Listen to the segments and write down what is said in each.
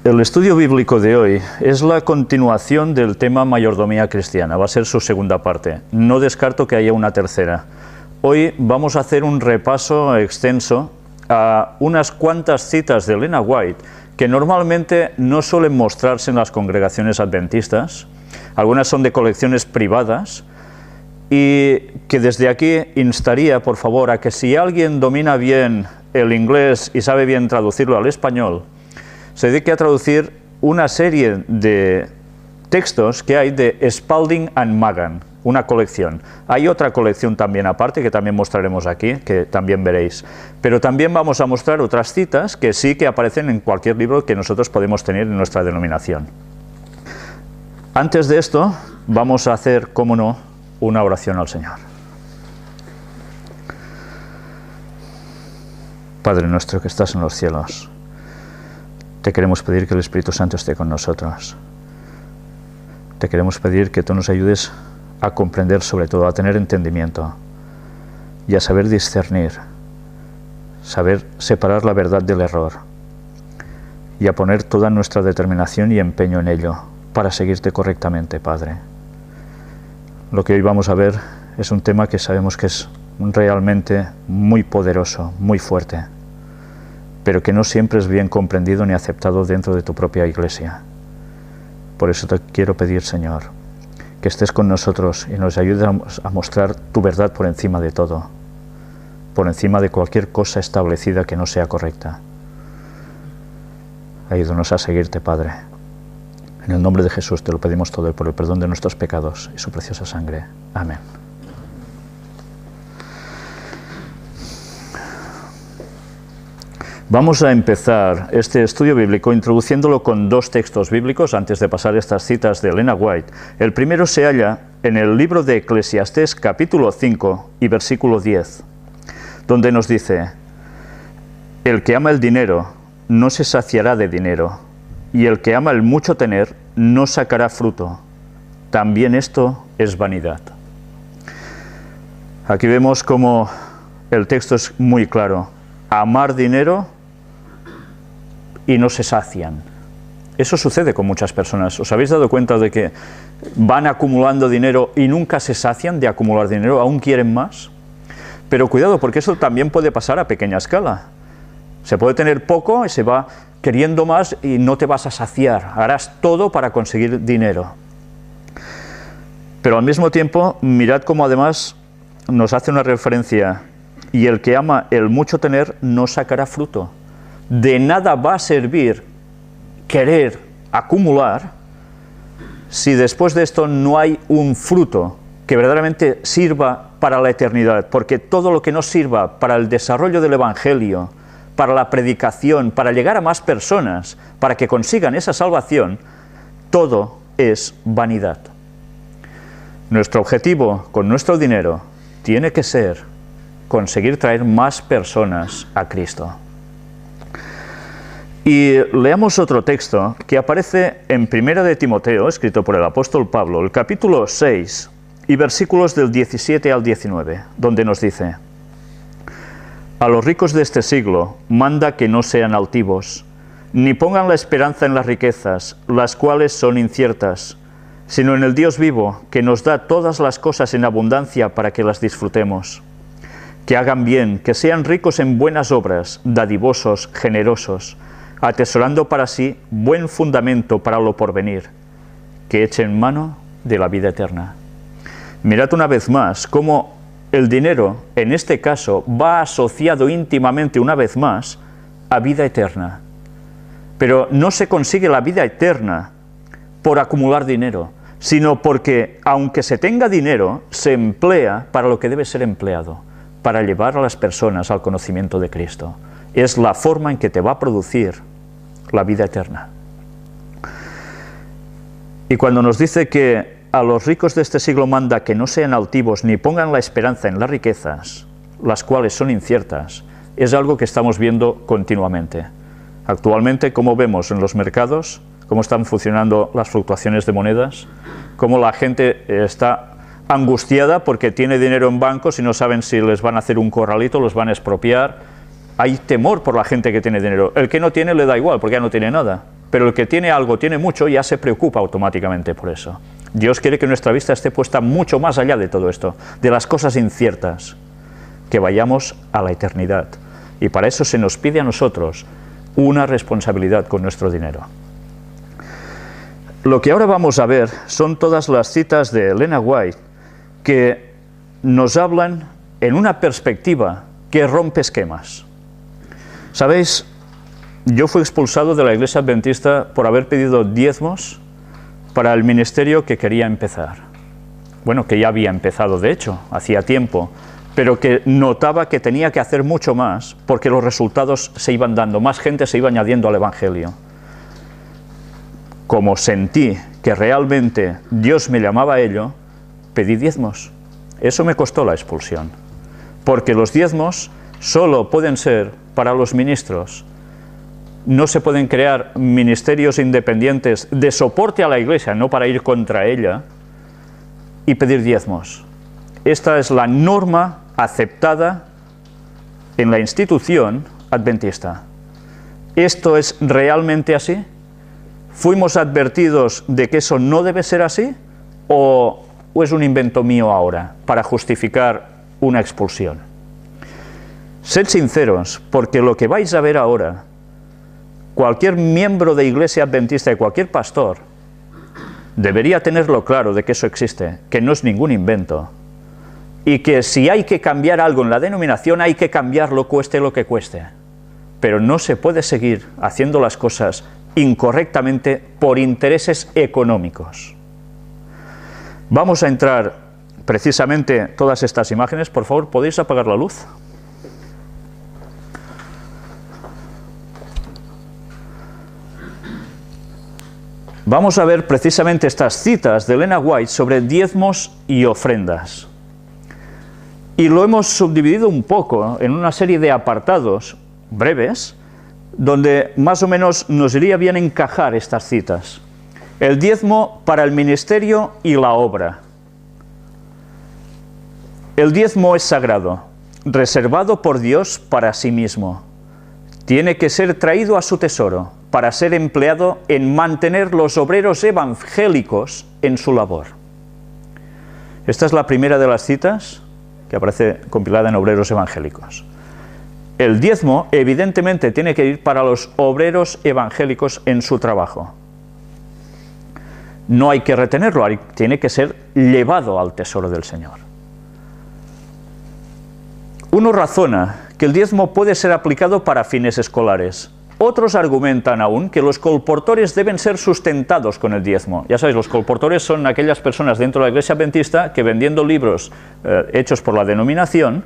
El estudio bíblico de hoy es la continuación del tema mayordomía cristiana, va a ser su segunda parte. No descarto que haya una tercera. Hoy vamos a hacer un repaso extenso a unas cuantas citas de Elena White que normalmente no suelen mostrarse en las congregaciones adventistas. Algunas son de colecciones privadas y que desde aquí instaría, por favor, a que si alguien domina bien el inglés y sabe bien traducirlo al español, se dedique a traducir una serie de textos que hay de Spalding and Magan, una colección. Hay otra colección también aparte que también mostraremos aquí, que también veréis. Pero también vamos a mostrar otras citas que sí que aparecen en cualquier libro que nosotros podemos tener en nuestra denominación. Antes de esto, vamos a hacer, cómo no, una oración al Señor. Padre nuestro que estás en los cielos, te queremos pedir que el Espíritu Santo esté con nosotros. Te queremos pedir que tú nos ayudes a comprender, sobre todo a tener entendimiento y a saber discernir, saber separar la verdad del error y a poner toda nuestra determinación y empeño en ello para seguirte correctamente, Padre. Lo que hoy vamos a ver es un tema que sabemos que es realmente muy poderoso, muy fuerte, pero que no siempre es bien comprendido ni aceptado dentro de tu propia iglesia. Por eso te quiero pedir, Señor, que estés con nosotros y nos ayudes a mostrar tu verdad por encima de todo, por encima de cualquier cosa establecida que no sea correcta. Ayúdanos a seguirte, Padre. En el nombre de Jesús te lo pedimos todo por el perdón de nuestros pecados y su preciosa sangre. Amén. Vamos a empezar este estudio bíblico introduciéndolo con dos textos bíblicos antes de pasar estas citas de Elena White. El primero se halla en el libro de Eclesiastés capítulo 5 y versículo 10, donde nos dice: el que ama el dinero no se saciará de dinero, y el que ama el mucho tener no sacará fruto. También esto es vanidad. Aquí vemos como el texto es muy claro: amar dinero y no se sacian. Eso sucede con muchas personas. ¿Os habéis dado cuenta de que van acumulando dinero y nunca se sacian de acumular dinero? ¿Aún quieren más? Pero cuidado, porque eso también puede pasar a pequeña escala. Se puede tener poco y se va queriendo más y no te vas a saciar. Harás todo para conseguir dinero. Pero al mismo tiempo, mirad cómo además nos hace una referencia: y el que ama el mucho tener no sacará fruto. De nada va a servir querer acumular si después de esto no hay un fruto que verdaderamente sirva para la eternidad, porque todo lo que no sirva para el desarrollo del Evangelio, para la predicación, para llegar a más personas, para que consigan esa salvación, todo es vanidad. Nuestro objetivo con nuestro dinero tiene que ser conseguir traer más personas a Cristo. Y leamos otro texto que aparece en Primera de Timoteo, escrito por el apóstol Pablo, el capítulo 6 y versículos del 17 al 19, donde nos dice: a los ricos de este siglo manda que no sean altivos, ni pongan la esperanza en las riquezas, las cuales son inciertas, sino en el Dios vivo, que nos da todas las cosas en abundancia para que las disfrutemos. Que hagan bien, que sean ricos en buenas obras, dadivosos, generosos, atesorando para sí buen fundamento para lo porvenir, que echen mano de la vida eterna. Mirad una vez más cómo el dinero, en este caso, va asociado íntimamente una vez más a vida eterna. Pero no se consigue la vida eterna por acumular dinero, sino porque, aunque se tenga dinero, se emplea para lo que debe ser empleado, para llevar a las personas al conocimiento de Cristo. Es la forma en que te va a producir la vida eterna. Y cuando nos dice que a los ricos de este siglo manda que no sean altivos ni pongan la esperanza en las riquezas, las cuales son inciertas, es algo que estamos viendo continuamente. Actualmente, como vemos en los mercados, cómo están funcionando las fluctuaciones de monedas, cómo la gente está angustiada porque tiene dinero en bancos y no saben si les van a hacer un corralito, los van a expropiar. Hay temor por la gente que tiene dinero. El que no tiene le da igual porque ya no tiene nada. pero el que tiene algo, tiene mucho, ya se preocupa automáticamente por eso. Dios quiere que nuestra vista esté puesta mucho más allá de todo esto, de las cosas inciertas, que vayamos a la eternidad. Y para eso se nos pide a nosotros una responsabilidad con nuestro dinero. Lo que ahora vamos a ver son todas las citas de Elena White que nos hablan en una perspectiva que rompe esquemas. ¿Sabéis? Yo fui expulsado de la Iglesia Adventista por haber pedido diezmos para el ministerio que quería empezar. Bueno, que ya había empezado, de hecho, hacía tiempo, pero que notaba que tenía que hacer mucho más porque los resultados se iban dando, más gente se iba añadiendo al Evangelio. Como sentí que realmente Dios me llamaba a ello, pedí diezmos. Eso me costó la expulsión, porque los diezmos solo pueden ser para los ministros. No se pueden crear ministerios independientes de soporte a la Iglesia, no para ir contra ella, y pedir diezmos. Esta es la norma aceptada en la institución adventista. ¿Esto es realmente así? ¿Fuimos advertidos de que eso no debe ser así? ¿O es un invento mío ahora para justificar una expulsión? Sed sinceros, porque lo que vais a ver ahora, cualquier miembro de Iglesia Adventista y cualquier pastor debería tenerlo claro de que eso existe, que no es ningún invento, y que si hay que cambiar algo en la denominación, hay que cambiarlo cueste lo que cueste. Pero no se puede seguir haciendo las cosas incorrectamente por intereses económicos. Vamos a entrar precisamente todas estas imágenes. Por favor, ¿podéis apagar la luz? Vamos a ver precisamente estas citas de Elena White sobre diezmos y ofrendas. Y lo hemos subdividido un poco en una serie de apartados breves, donde más o menos nos iría bien encajar estas citas. El diezmo para el ministerio y la obra. El diezmo es sagrado, reservado por Dios para sí mismo. Tiene que ser traído a su tesoro para ser empleado en mantener los obreros evangélicos en su labor. Esta es la primera de las citas que aparece compilada en Obreros Evangélicos. El diezmo evidentemente tiene que ir para los obreros evangélicos en su trabajo. No hay que retenerlo, tiene que ser llevado al tesoro del Señor. Uno razona que el diezmo puede ser aplicado para fines escolares. Otros argumentan aún que los colportores deben ser sustentados con el diezmo. Ya sabéis, los colportores son aquellas personas dentro de la Iglesia Adventista que vendiendo libros hechos por la denominación,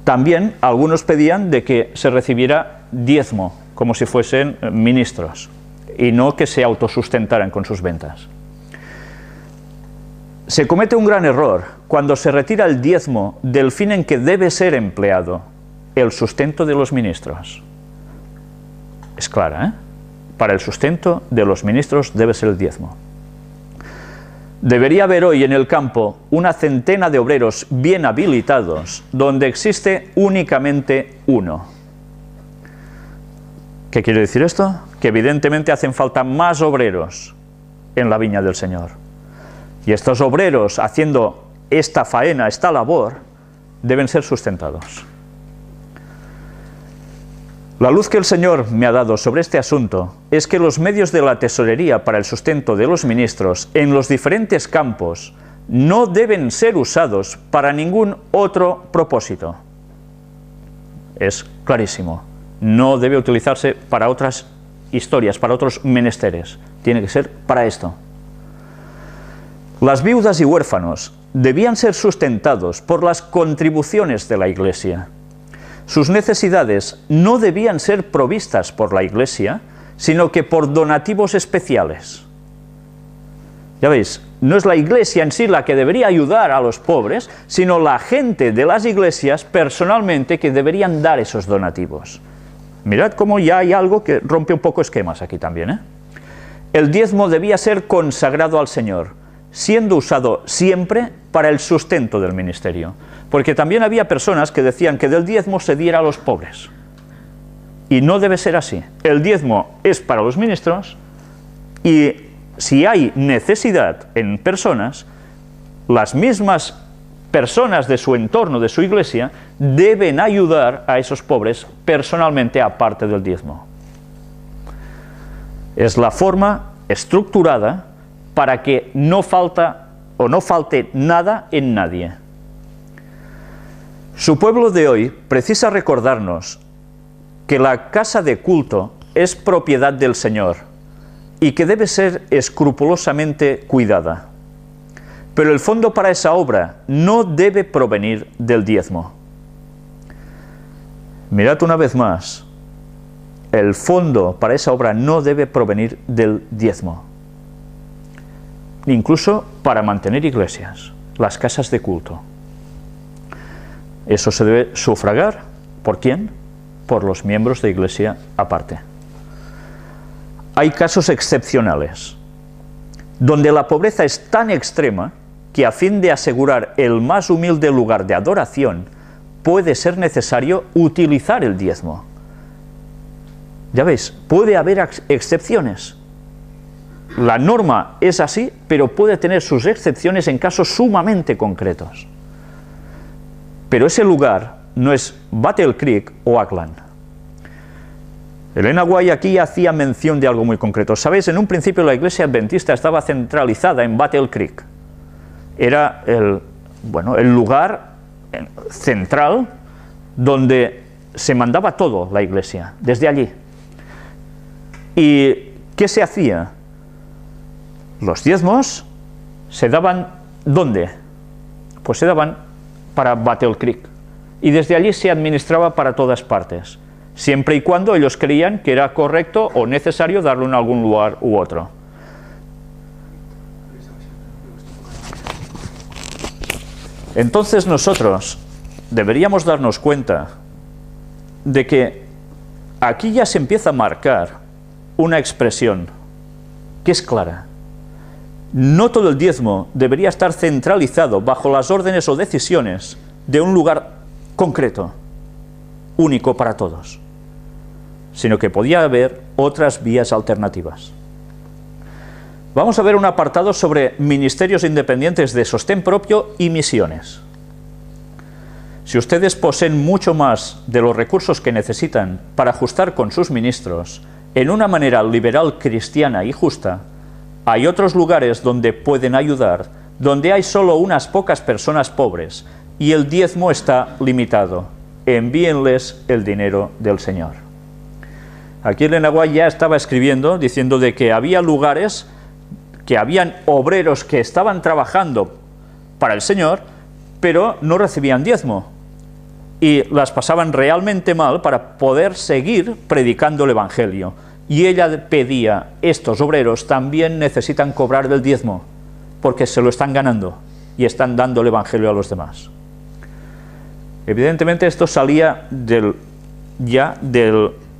también algunos pedían de que se recibiera diezmo, como si fuesen ministros, y no que se autosustentaran con sus ventas. Se comete un gran error cuando se retira el diezmo del fin en que debe ser empleado, el sustento de los ministros. Es clara, ¿eh? Para el sustento de los ministros debe ser el diezmo. Debería haber hoy en el campo una centena de obreros bien habilitados donde existe únicamente uno. ¿Qué quiere decir esto? Que evidentemente hacen falta más obreros en la viña del Señor. Y estos obreros haciendo esta faena, esta labor, deben ser sustentados. La luz que el Señor me ha dado sobre este asunto es que los medios de la tesorería para el sustento de los ministros en los diferentes campos no deben ser usados para ningún otro propósito. Es clarísimo. No debe utilizarse para otras historias, para otros menesteres. Tiene que ser para esto. Las viudas y huérfanos debían ser sustentados por las contribuciones de la Iglesia. Sus necesidades no debían ser provistas por la Iglesia, sino que por donativos especiales. Ya veis, no es la Iglesia en sí la que debería ayudar a los pobres, sino la gente de las iglesias personalmente que deberían dar esos donativos. Mirad cómo ya hay algo que rompe un poco esquemas aquí también, ¿eh? El diezmo debía ser consagrado al Señor, siendo usado siempre para el sustento del ministerio. Porque también había personas que decían que del diezmo se diera a los pobres. Y no debe ser así. El diezmo es para los ministros y si hay necesidad en personas, las mismas personas de su entorno, de su iglesia, deben ayudar a esos pobres personalmente aparte del diezmo. Es la forma estructurada para que no falte nada en nadie. Su pueblo de hoy precisa recordarnos que la casa de culto es propiedad del Señor y que debe ser escrupulosamente cuidada. Pero el fondo para esa obra no debe provenir del diezmo. Mirad una vez más, el fondo para esa obra no debe provenir del diezmo. Incluso para mantener iglesias, las casas de culto. Eso se debe sufragar. ¿Por quién? Por los miembros de iglesia aparte. Hay casos excepcionales, donde la pobreza es tan extrema que a fin de asegurar el más humilde lugar de adoración, puede ser necesario utilizar el diezmo. Ya veis, puede haber excepciones. La norma es así, pero puede tener sus excepciones en casos sumamente concretos. Pero ese lugar no es Battle Creek o Oakland. Elena White aquí hacía mención de algo muy concreto. Sabéis, en un principio la iglesia adventista estaba centralizada en Battle Creek. Era el lugar central donde se mandaba todo la iglesia, desde allí. ¿Y qué se hacía? Los diezmos se daban, ¿dónde? Pues se daban para Battle Creek. Y desde allí se administraba para todas partes, siempre y cuando ellos creían que era correcto o necesario darlo en algún lugar u otro. Entonces nosotros deberíamos darnos cuenta de que aquí ya se empieza a marcar una expresión que es clara. No todo el diezmo debería estar centralizado bajo las órdenes o decisiones de un lugar concreto, único para todos, sino que podía haber otras vías alternativas. Vamos a ver un apartado sobre ministerios independientes de sostén propio y misiones. Si ustedes poseen mucho más de los recursos que necesitan para ajustar con sus ministros en una manera liberal, cristiana y justa, hay otros lugares donde pueden ayudar, donde hay solo unas pocas personas pobres y el diezmo está limitado. Envíenles el dinero del Señor. Aquí Elena White ya estaba escribiendo, diciendo de que había lugares, que habían obreros que estaban trabajando para el Señor, pero no recibían diezmo. Y las pasaban realmente mal para poder seguir predicando el Evangelio. Y ella pedía, estos obreros también necesitan cobrar del diezmo, porque se lo están ganando y están dando el Evangelio a los demás. Evidentemente esto salía del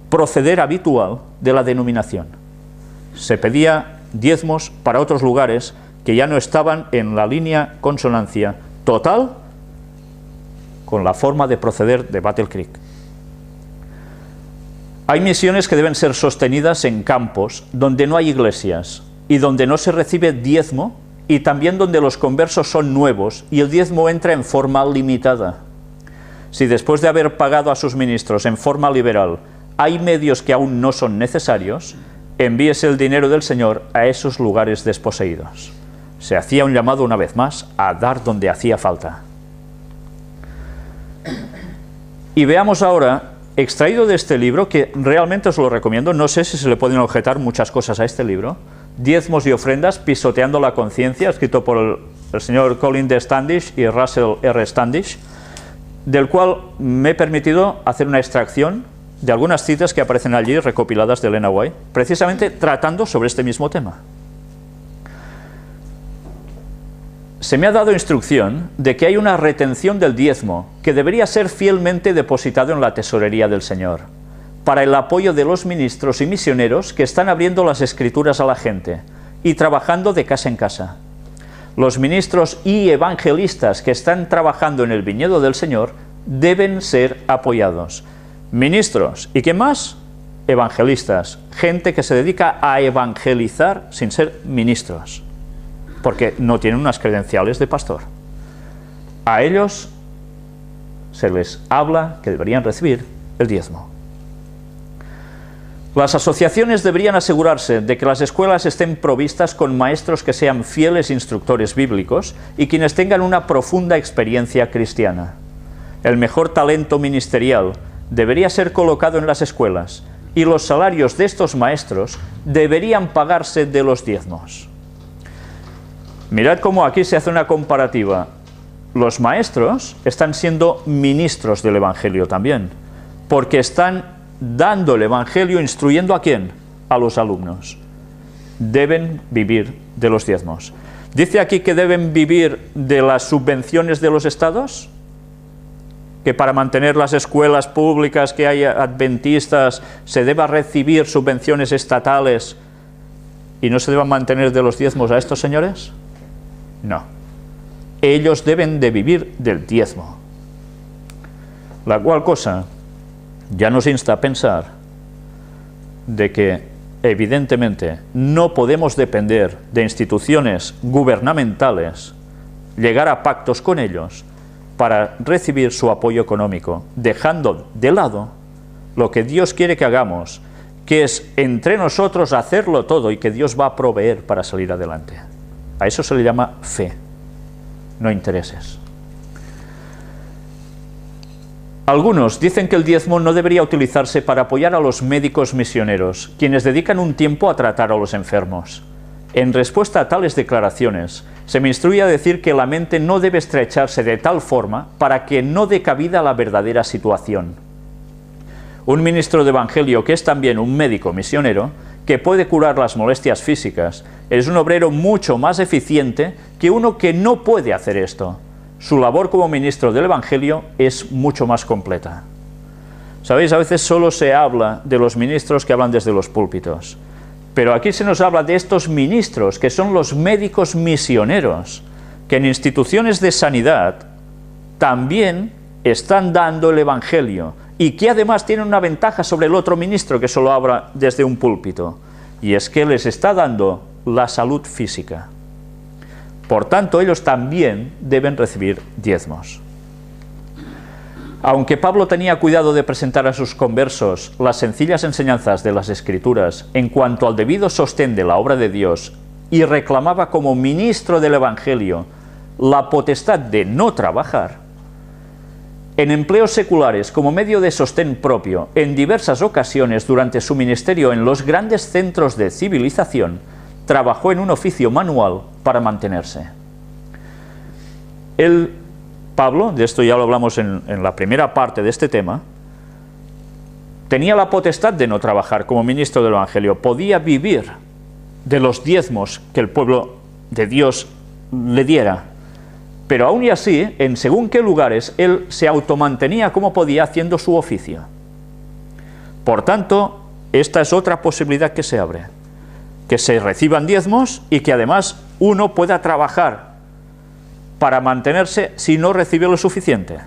proceder habitual de la denominación. Se pedía diezmos para otros lugares que ya no estaban en la línea consonancia total con la forma de proceder de Battle Creek. Hay misiones que deben ser sostenidas en campos donde no hay iglesias y donde no se recibe diezmo, y también donde los conversos son nuevos y el diezmo entra en forma limitada. Si después de haber pagado a sus ministros en forma liberal hay medios que aún no son necesarios, envíese el dinero del Señor a esos lugares desposeídos. Se hacía un llamado una vez más a dar donde hacía falta. Y veamos ahora, extraído de este libro, que realmente os lo recomiendo, no sé si se le pueden objetar muchas cosas a este libro, Diezmos y ofrendas, pisoteando la conciencia, escrito por el señor Colin D. Standish y Russell R. Standish, del cual me he permitido hacer una extracción de algunas citas que aparecen allí recopiladas de Elena White, precisamente tratando sobre este mismo tema. Se me ha dado instrucción de que hay una retención del diezmo que debería ser fielmente depositado en la tesorería del Señor, para el apoyo de los ministros y misioneros que están abriendo las Escrituras a la gente y trabajando de casa en casa. Los ministros y evangelistas que están trabajando en el viñedo del Señor deben ser apoyados. Ministros. ¿Y qué más? Evangelistas. Gente que se dedica a evangelizar sin ser ministros, porque no tienen unas credenciales de pastor. A ellos se les habla que deberían recibir el diezmo. Las asociaciones deberían asegurarse de que las escuelas estén provistas con maestros que sean fieles instructores bíblicos y quienes tengan una profunda experiencia cristiana. El mejor talento ministerial debería ser colocado en las escuelas y los salarios de estos maestros deberían pagarse de los diezmos. Mirad cómo aquí se hace una comparativa. Los maestros están siendo ministros del Evangelio también, porque están dando el Evangelio, instruyendo ¿a quién? A los alumnos. Deben vivir de los diezmos. ¿Dice aquí que deben vivir de las subvenciones de los estados? ¿Que para mantener las escuelas públicas que hay adventistas se deba recibir subvenciones estatales y no se deban mantener de los diezmos a estos señores? No. Ellos deben de vivir del diezmo. La cual cosa ya nos insta a pensar de que evidentemente no podemos depender de instituciones gubernamentales, llegar a pactos con ellos para recibir su apoyo económico, dejando de lado lo que Dios quiere que hagamos, que es entre nosotros hacerlo todo y que Dios va a proveer para salir adelante. A eso se le llama fe, no intereses. Algunos dicen que el diezmo no debería utilizarse para apoyar a los médicos misioneros, quienes dedican un tiempo a tratar a los enfermos. En respuesta a tales declaraciones, se me instruye a decir que la mente no debe estrecharse de tal forma para que no dé cabida a la verdadera situación. Un ministro de evangelio que es también un médico misionero, que puede curar las molestias físicas, es un obrero mucho más eficiente que uno que no puede hacer esto. Su labor como ministro del Evangelio es mucho más completa. ¿Sabéis? A veces solo se habla de los ministros que hablan desde los púlpitos. Pero aquí se nos habla de estos ministros, que son los médicos misioneros, que en instituciones de sanidad también están dando el Evangelio, y que además tienen una ventaja sobre el otro ministro que solo habla desde un púlpito, y es que les está dando la salud física. Por tanto, ellos también deben recibir diezmos. Aunque Pablo tenía cuidado de presentar a sus conversos las sencillas enseñanzas de las Escrituras en cuanto al debido sostén de la obra de Dios y reclamaba como ministro del Evangelio la potestad de no trabajar, en empleos seculares como medio de sostén propio, en diversas ocasiones durante su ministerio en los grandes centros de civilización, trabajó en un oficio manual para mantenerse. Pablo, de esto ya lo hablamos en la primera parte de este tema, tenía la potestad de no trabajar como ministro del Evangelio, podía vivir de los diezmos que el pueblo de Dios le diera, pero aún y así, en según qué lugares, él se automantenía como podía haciendo su oficio. Por tanto, esta es otra posibilidad que se abre, que se reciban diezmos y que además uno pueda trabajar para mantenerse si no recibe lo suficiente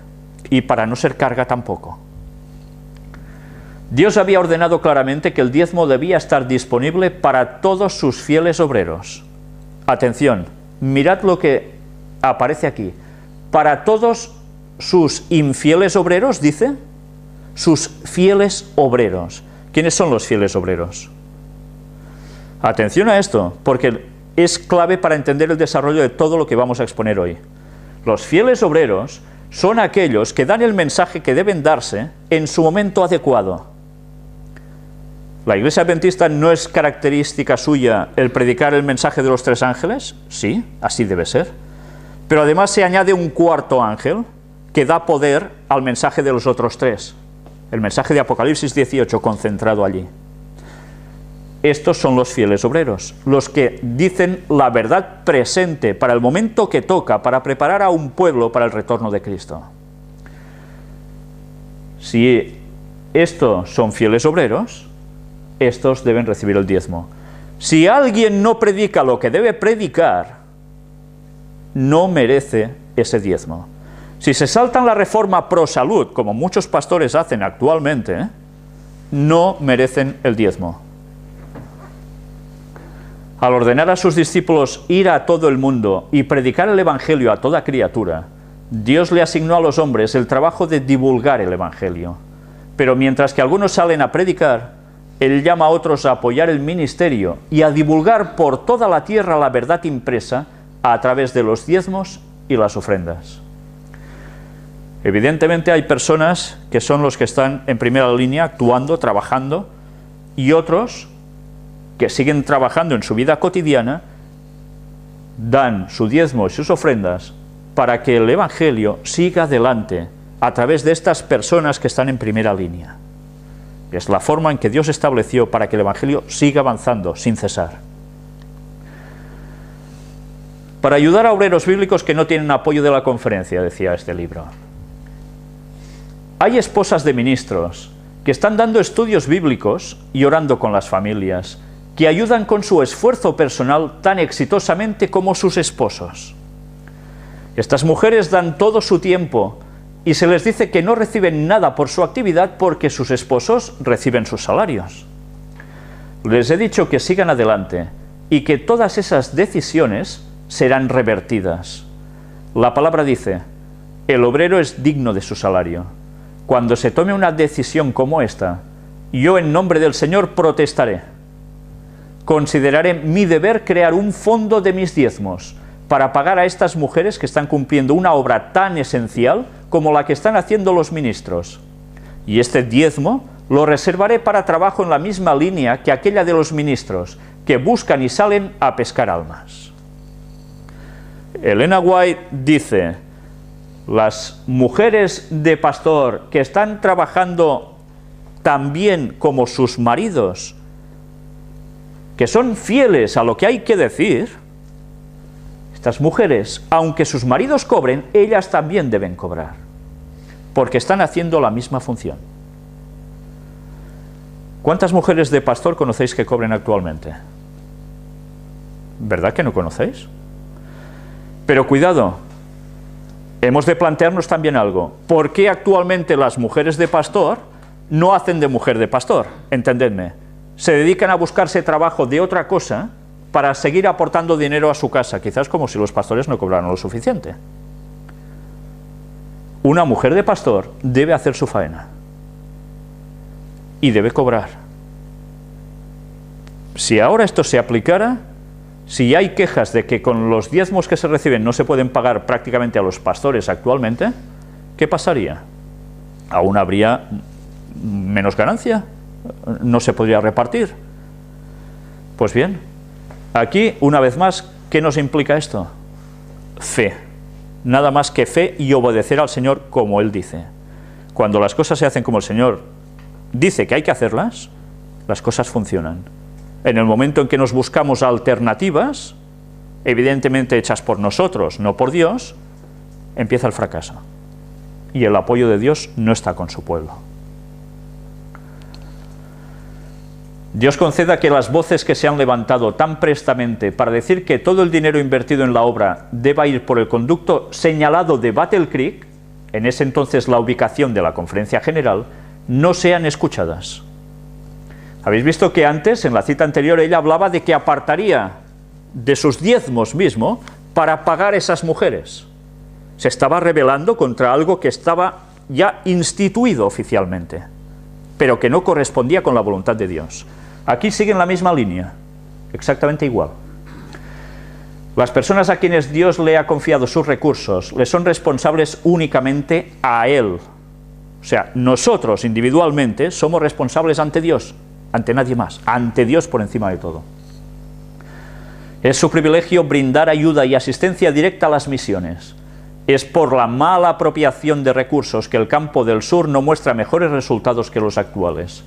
y para no ser carga tampoco. Dios había ordenado claramente que el diezmo debía estar disponible para todos sus fieles obreros. Atención, mirad lo que aparece aquí. Para todos sus infieles obreros, dice, sus fieles obreros. ¿Quiénes son los fieles obreros? Atención a esto, porque es clave para entender el desarrollo de todo lo que vamos a exponer hoy. Los fieles obreros son aquellos que dan el mensaje que deben darse en su momento adecuado. ¿La Iglesia Adventista no es característica suya el predicar el mensaje de los 3 ángeles? Sí, así debe ser. Pero además se añade un cuarto ángel que da poder al mensaje de los otros 3. El mensaje de Apocalipsis 18 concentrado allí. Estos son los fieles obreros, los que dicen la verdad presente para el momento que toca, para preparar a un pueblo para el retorno de Cristo. Si estos son fieles obreros, estos deben recibir el diezmo. Si alguien no predica lo que debe predicar, no merece ese diezmo. Si se saltan la reforma pro salud, como muchos pastores hacen actualmente, no merecen el diezmo. Al ordenar a sus discípulos ir a todo el mundo y predicar el Evangelio a toda criatura, Dios le asignó a los hombres el trabajo de divulgar el Evangelio. Pero mientras que algunos salen a predicar, Él llama a otros a apoyar el ministerio y a divulgar por toda la tierra la verdad impresa a través de los diezmos y las ofrendas. Evidentemente hay personas que son los que están en primera línea actuando, trabajando, y otros que siguen trabajando en su vida cotidiana, dan su diezmo y sus ofrendas para que el Evangelio siga adelante a través de estas personas que están en primera línea. Es la forma en que Dios estableció para que el Evangelio siga avanzando sin cesar. Para ayudar a obreros bíblicos que no tienen apoyo de la conferencia, decía este libro. Hay esposas de ministros que están dando estudios bíblicos y orando con las familias, que ayudan con su esfuerzo personal tan exitosamente como sus esposos. Estas mujeres dan todo su tiempo y se les dice que no reciben nada por su actividad porque sus esposos reciben sus salarios. Les he dicho que sigan adelante y que todas esas decisiones serán revertidas. La palabra dice, el obrero es digno de su salario. Cuando se tome una decisión como esta, yo en nombre del Señor protestaré. Consideraré mi deber crear un fondo de mis diezmos para pagar a estas mujeres que están cumpliendo una obra tan esencial como la que están haciendo los ministros. Y este diezmo lo reservaré para trabajo en la misma línea que aquella de los ministros, que buscan y salen a pescar almas. Elena White dice, las mujeres de pastor que están trabajando tan bien como sus maridos, que son fieles a lo que hay que decir, estas mujeres, aunque sus maridos cobren, ellas también deben cobrar, porque están haciendo la misma función. ¿Cuántas mujeres de pastor conocéis que cobren actualmente? ¿Verdad que no conocéis? Pero cuidado, hemos de plantearnos también algo. ¿Por qué actualmente las mujeres de pastor no hacen de mujer de pastor? Entendedme. Se dedican a buscarse trabajo de otra cosa para seguir aportando dinero a su casa, quizás como si los pastores no cobraran lo suficiente. Una mujer de pastor debe hacer su faena y debe cobrar. Si ahora esto se aplicara, si hay quejas de que con los diezmos que se reciben no se pueden pagar prácticamente a los pastores actualmente, ¿qué pasaría? ¿Aún habría menos ganancia? ¿No se podría repartir? Pues bien, aquí, una vez más, ¿qué nos implica esto? Fe. Nada más que fe y obedecer al Señor como Él dice. Cuando las cosas se hacen como el Señor dice que hay que hacerlas, las cosas funcionan. En el momento en que nos buscamos alternativas, evidentemente hechas por nosotros, no por Dios, empieza el fracaso. Y el apoyo de Dios no está con su pueblo. Dios conceda que las voces que se han levantado tan prestamente para decir que todo el dinero invertido en la obra deba ir por el conducto señalado de Battle Creek, en ese entonces la ubicación de la Conferencia General, no sean escuchadas. Habéis visto que antes, en la cita anterior, ella hablaba de que apartaría de sus diezmos mismo para pagar a esas mujeres. Se estaba rebelando contra algo que estaba ya instituido oficialmente, pero que no correspondía con la voluntad de Dios. Aquí siguen la misma línea, exactamente igual. Las personas a quienes Dios le ha confiado sus recursos le son responsables únicamente a Él. O sea, nosotros individualmente somos responsables ante Dios, ante nadie más, ante Dios por encima de todo. Es su privilegio brindar ayuda y asistencia directa a las misiones. Es por la mala apropiación de recursos que el campo del sur no muestra mejores resultados que los actuales.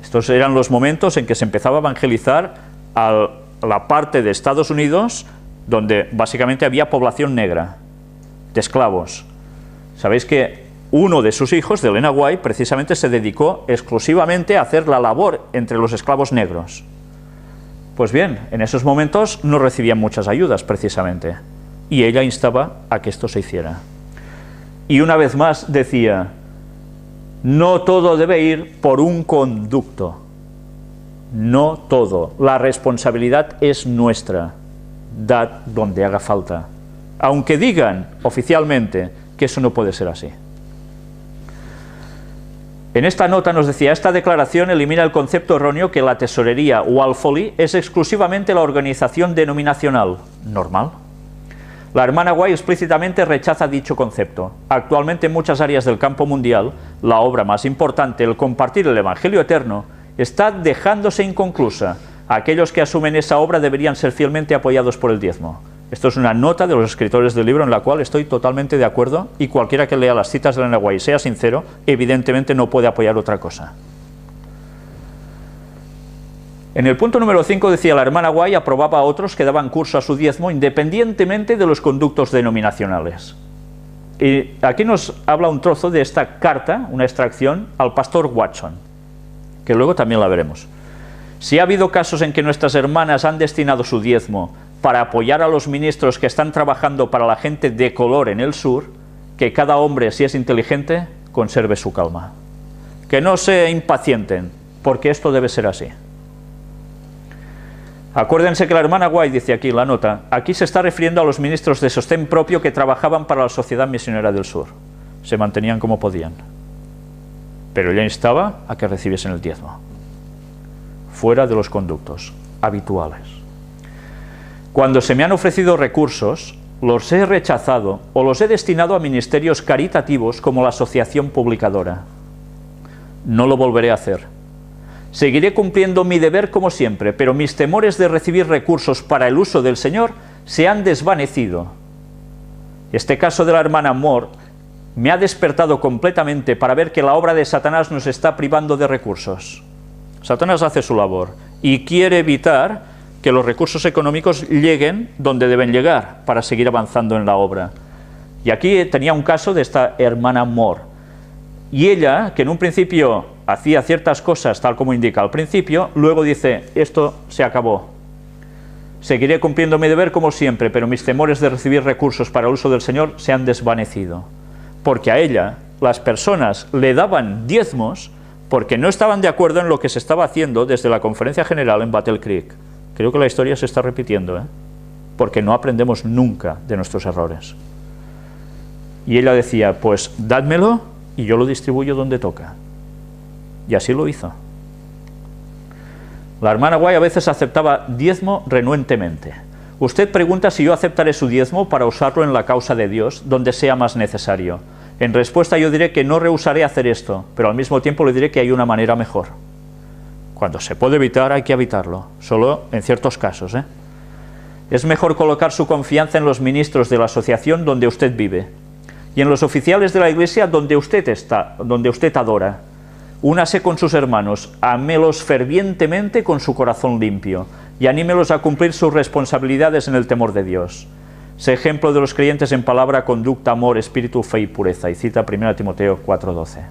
Estos eran los momentos en que se empezaba a evangelizar a la parte de Estados Unidos donde básicamente había población negra, de esclavos. Sabéis que uno de sus hijos, de Elena White, precisamente se dedicó exclusivamente a hacer la labor entre los esclavos negros. Pues bien, en esos momentos no recibían muchas ayudas precisamente, y ella instaba a que esto se hiciera. Y una vez más decía, no todo debe ir por un conducto. No todo. La responsabilidad es nuestra. Dad donde haga falta. Aunque digan oficialmente que eso no puede ser así. En esta nota nos decía, esta declaración elimina el concepto erróneo que la tesorería o alfolí es exclusivamente la organización denominacional normal. La hermana White explícitamente rechaza dicho concepto. Actualmente en muchas áreas del campo mundial, la obra más importante, el compartir el Evangelio eterno, está dejándose inconclusa. Aquellos que asumen esa obra deberían ser fielmente apoyados por el diezmo. Esto es una nota de los escritores del libro en la cual estoy totalmente de acuerdo, y cualquiera que lea las citas de la hermana White y sea sincero, evidentemente no puede apoyar otra cosa. En el punto número 5 decía, la hermana White aprobaba a otros que daban curso a su diezmo independientemente de los conductos denominacionales. Y aquí nos habla un trozo de esta carta, una extracción, al pastor Watson, que luego también la veremos. Si ha habido casos en que nuestras hermanas han destinado su diezmo para apoyar a los ministros que están trabajando para la gente de color en el sur, que cada hombre, si es inteligente, conserve su calma. Que no se impacienten, porque esto debe ser así. Acuérdense que la hermana White dice aquí, la nota, aquí se está refiriendo a los ministros de sostén propio que trabajaban para la Sociedad Misionera del Sur. Se mantenían como podían. Pero ella instaba a que recibiesen el diezmo, fuera de los conductos habituales. Cuando se me han ofrecido recursos, los he rechazado o los he destinado a ministerios caritativos como la Asociación Publicadora. No lo volveré a hacer. Seguiré cumpliendo mi deber como siempre, pero mis temores de recibir recursos para el uso del Señor se han desvanecido. Este caso de la hermana Moore me ha despertado completamente para ver que la obra de Satanás nos está privando de recursos. Satanás hace su labor y quiere evitar que los recursos económicos lleguen donde deben llegar para seguir avanzando en la obra. Y aquí tenía un caso de esta hermana Moore. Y ella, que en un principio hacía ciertas cosas tal como indica al principio, luego dice, esto se acabó. Seguiré cumpliendo mi deber como siempre, pero mis temores de recibir recursos para el uso del Señor se han desvanecido. Porque a ella, las personas le daban diezmos porque no estaban de acuerdo en lo que se estaba haciendo desde la conferencia general en Battle Creek. Creo que la historia se está repitiendo, porque no aprendemos nunca de nuestros errores. Y ella decía, pues dádmelo y yo lo distribuyo donde toca. Y así lo hizo. La hermana White a veces aceptaba diezmo renuentemente. Usted pregunta si yo aceptaré su diezmo para usarlo en la causa de Dios, donde sea más necesario. En respuesta yo diré que no rehusaré hacer esto, pero al mismo tiempo le diré que hay una manera mejor. Cuando se puede evitar, hay que evitarlo, solo en ciertos casos. Es mejor colocar su confianza en los ministros de la asociación donde usted vive y en los oficiales de la iglesia donde usted está, donde usted adora. Únase con sus hermanos, amélos fervientemente con su corazón limpio y anímelos a cumplir sus responsabilidades en el temor de Dios. Sé ejemplo de los creyentes en palabra, conducta, amor, espíritu, fe y pureza. Y cita 1 Timoteo 4:12.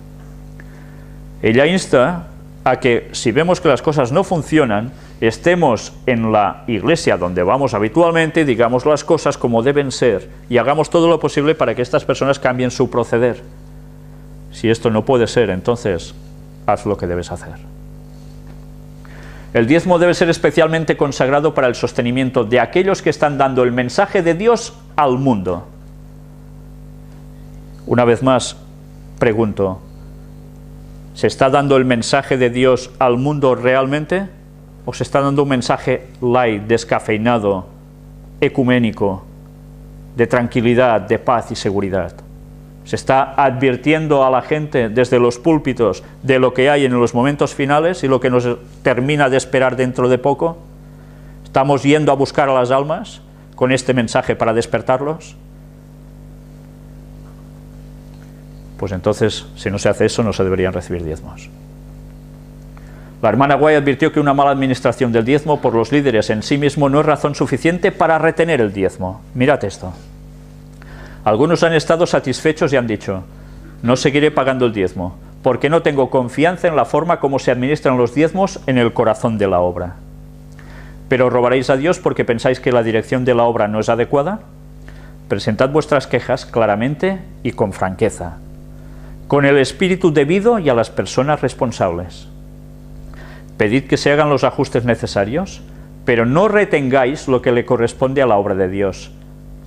Ella insta a que si vemos que las cosas no funcionan, estemos en la iglesia donde vamos habitualmente, digamos las cosas como deben ser y hagamos todo lo posible para que estas personas cambien su proceder. Si esto no puede ser, entonces haz lo que debes hacer. El diezmo debe ser especialmente consagrado para el sostenimiento de aquellos que están dando el mensaje de Dios al mundo. Una vez más, pregunto, ¿se está dando el mensaje de Dios al mundo realmente? ¿O se está dando un mensaje light, descafeinado, ecuménico, de tranquilidad, de paz y seguridad? ¿Se está advirtiendo a la gente desde los púlpitos de lo que hay en los momentos finales y lo que nos termina de esperar dentro de poco? ¿Estamos yendo a buscar a las almas con este mensaje para despertarlos? Pues entonces, si no se hace eso, no se deberían recibir diezmos. La hermana White advirtió que una mala administración del diezmo por los líderes en sí mismo no es razón suficiente para retener el diezmo. Mirad esto. Algunos han estado satisfechos y han dicho, no seguiré pagando el diezmo, porque no tengo confianza en la forma como se administran los diezmos en el corazón de la obra. ¿Pero robaréis a Dios porque pensáis que la dirección de la obra no es adecuada? Presentad vuestras quejas claramente y con franqueza, con el espíritu debido y a las personas responsables. Pedid que se hagan los ajustes necesarios, pero no retengáis lo que le corresponde a la obra de Dios,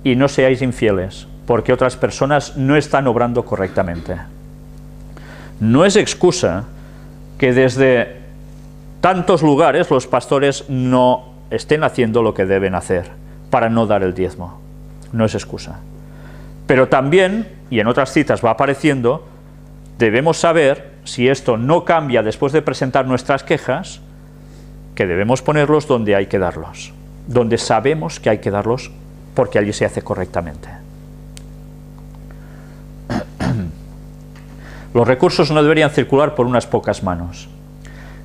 y no seáis infieles, porque otras personas no están obrando correctamente. No es excusa que desde tantos lugares los pastores no estén haciendo lo que deben hacer para no dar el diezmo. No es excusa. Pero también, y en otras citas va apareciendo, debemos saber, si esto no cambia después de presentar nuestras quejas, que debemos ponerlos donde hay que darlos, donde sabemos que hay que darlos porque allí se hace correctamente. Los recursos no deberían circular por unas pocas manos.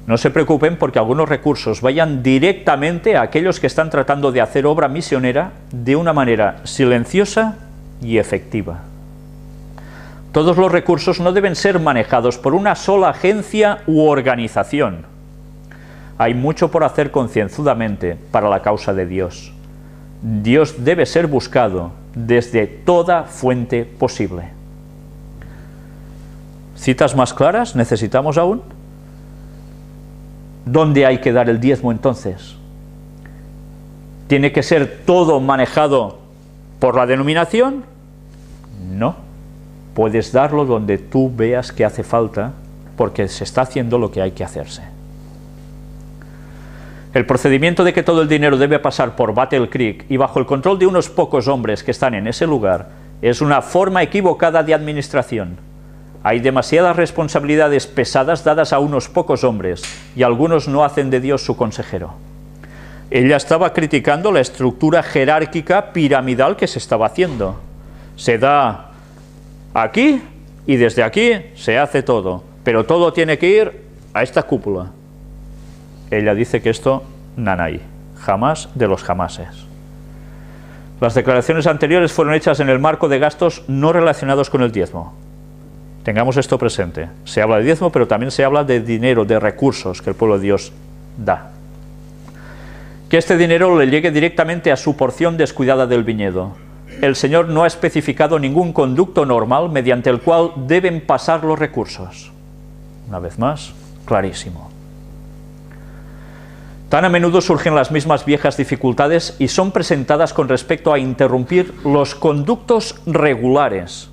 No se preocupen porque algunos recursos vayan directamente a aquellos que están tratando de hacer obra misionera de una manera silenciosa y efectiva. Todos los recursos no deben ser manejados por una sola agencia u organización. Hay mucho por hacer concienzudamente para la causa de Dios. Dios debe ser buscado desde toda fuente posible. ¿Citas más claras necesitamos aún? ¿Dónde hay que dar el diezmo entonces? ¿Tiene que ser todo manejado por la denominación? No. Puedes darlo donde tú veas que hace falta, porque se está haciendo lo que hay que hacerse. El procedimiento de que todo el dinero debe pasar por Battle Creek y bajo el control de unos pocos hombres que están en ese lugar es una forma equivocada de administración. Hay demasiadas responsabilidades pesadas dadas a unos pocos hombres y algunos no hacen de Dios su consejero. Ella estaba criticando la estructura jerárquica piramidal que se estaba haciendo. Se da aquí y desde aquí se hace todo, pero todo tiene que ir a esta cúpula. Ella dice que esto, nanay, jamás de los jamases. Las declaraciones anteriores fueron hechas en el marco de gastos no relacionados con el diezmo. Tengamos esto presente. Se habla de diezmo, pero también se habla de dinero, de recursos que el pueblo de Dios da. Que este dinero le llegue directamente a su porción descuidada del viñedo. El Señor no ha especificado ningún conducto normal mediante el cual deben pasar los recursos. Una vez más, clarísimo. Tan a menudo surgen las mismas viejas dificultades y son presentadas con respecto a interrumpir los conductos regulares.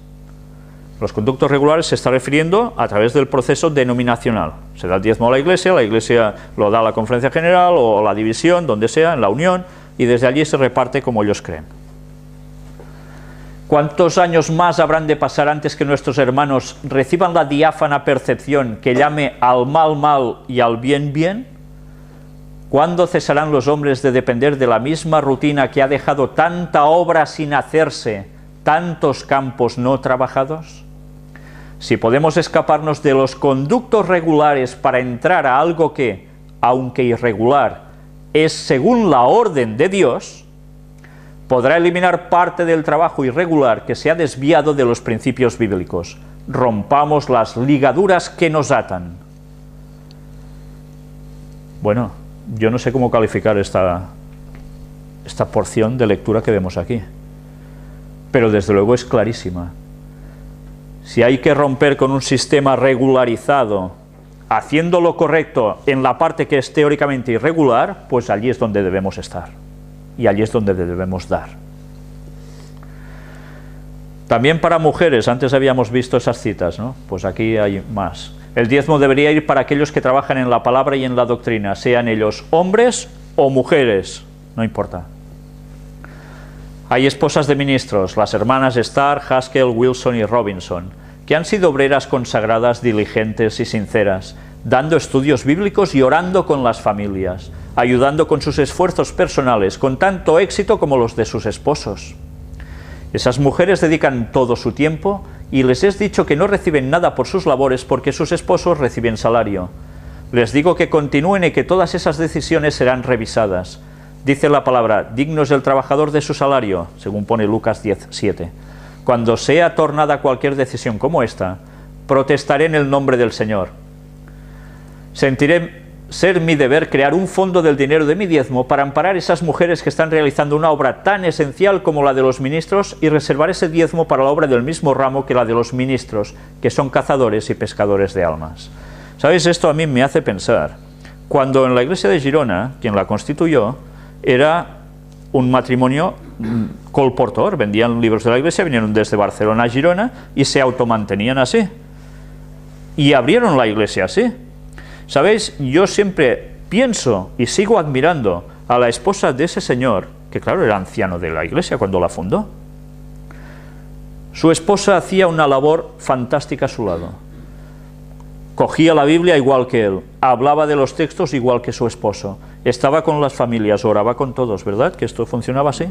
Los conductos regulares se está refiriendo a través del proceso denominacional. Se da el diezmo a la iglesia lo da a la conferencia general o la división, donde sea, en la unión, y desde allí se reparte como ellos creen. ¿Cuántos años más habrán de pasar antes que nuestros hermanos reciban la diáfana percepción que llame al mal mal y al bien bien? ¿Cuándo cesarán los hombres de depender de la misma rutina que ha dejado tanta obra sin hacerse, tantos campos no trabajados? Si podemos escaparnos de los conductos regulares para entrar a algo que, aunque irregular, es según la orden de Dios, podrá eliminar parte del trabajo irregular que se ha desviado de los principios bíblicos. Rompamos las ligaduras que nos atan. Bueno, yo no sé cómo calificar esta porción de lectura que vemos aquí, pero desde luego es clarísima. Si hay que romper con un sistema regularizado, haciendo lo correcto en la parte que es teóricamente irregular, pues allí es donde debemos estar. Y allí es donde debemos dar. También para mujeres, antes habíamos visto esas citas, ¿no? Pues aquí hay más. El diezmo debería ir para aquellos que trabajan en la palabra y en la doctrina, sean ellos hombres o mujeres, no importa. Hay esposas de ministros, las hermanas Starr, Haskell, Wilson y Robinson, que han sido obreras consagradas, diligentes y sinceras, dando estudios bíblicos y orando con las familias, ayudando con sus esfuerzos personales, con tanto éxito como los de sus esposos. Esas mujeres dedican todo su tiempo y les es dicho que no reciben nada por sus labores porque sus esposos reciben salario. Les digo que continúen y que todas esas decisiones serán revisadas. Dice la palabra, digno es el trabajador de su salario, según pone Lucas 10:7. Cuando sea tornada cualquier decisión como esta, protestaré en el nombre del Señor. ser mi deber crear un fondo del dinero de mi diezmo para amparar esas mujeres que están realizando una obra tan esencial como la de los ministros y reservar ese diezmo para la obra del mismo ramo que la de los ministros, que son cazadores y pescadores de almas. ¿Sabéis? Esto a mí me hace pensar. Cuando en la iglesia de Girona, quien la constituyó, era un matrimonio colportor, vendían libros de la iglesia, vinieron desde Barcelona a Girona y se automantenían así. Y abrieron la iglesia así. ¿Sabéis? Yo siempre pienso y sigo admirando a la esposa de ese señor, que claro, era anciano de la iglesia cuando la fundó. Su esposa hacía una labor fantástica a su lado. Cogía la Biblia igual que él, hablaba de los textos igual que su esposo, estaba con las familias, oraba con todos, ¿verdad? Que esto funcionaba así.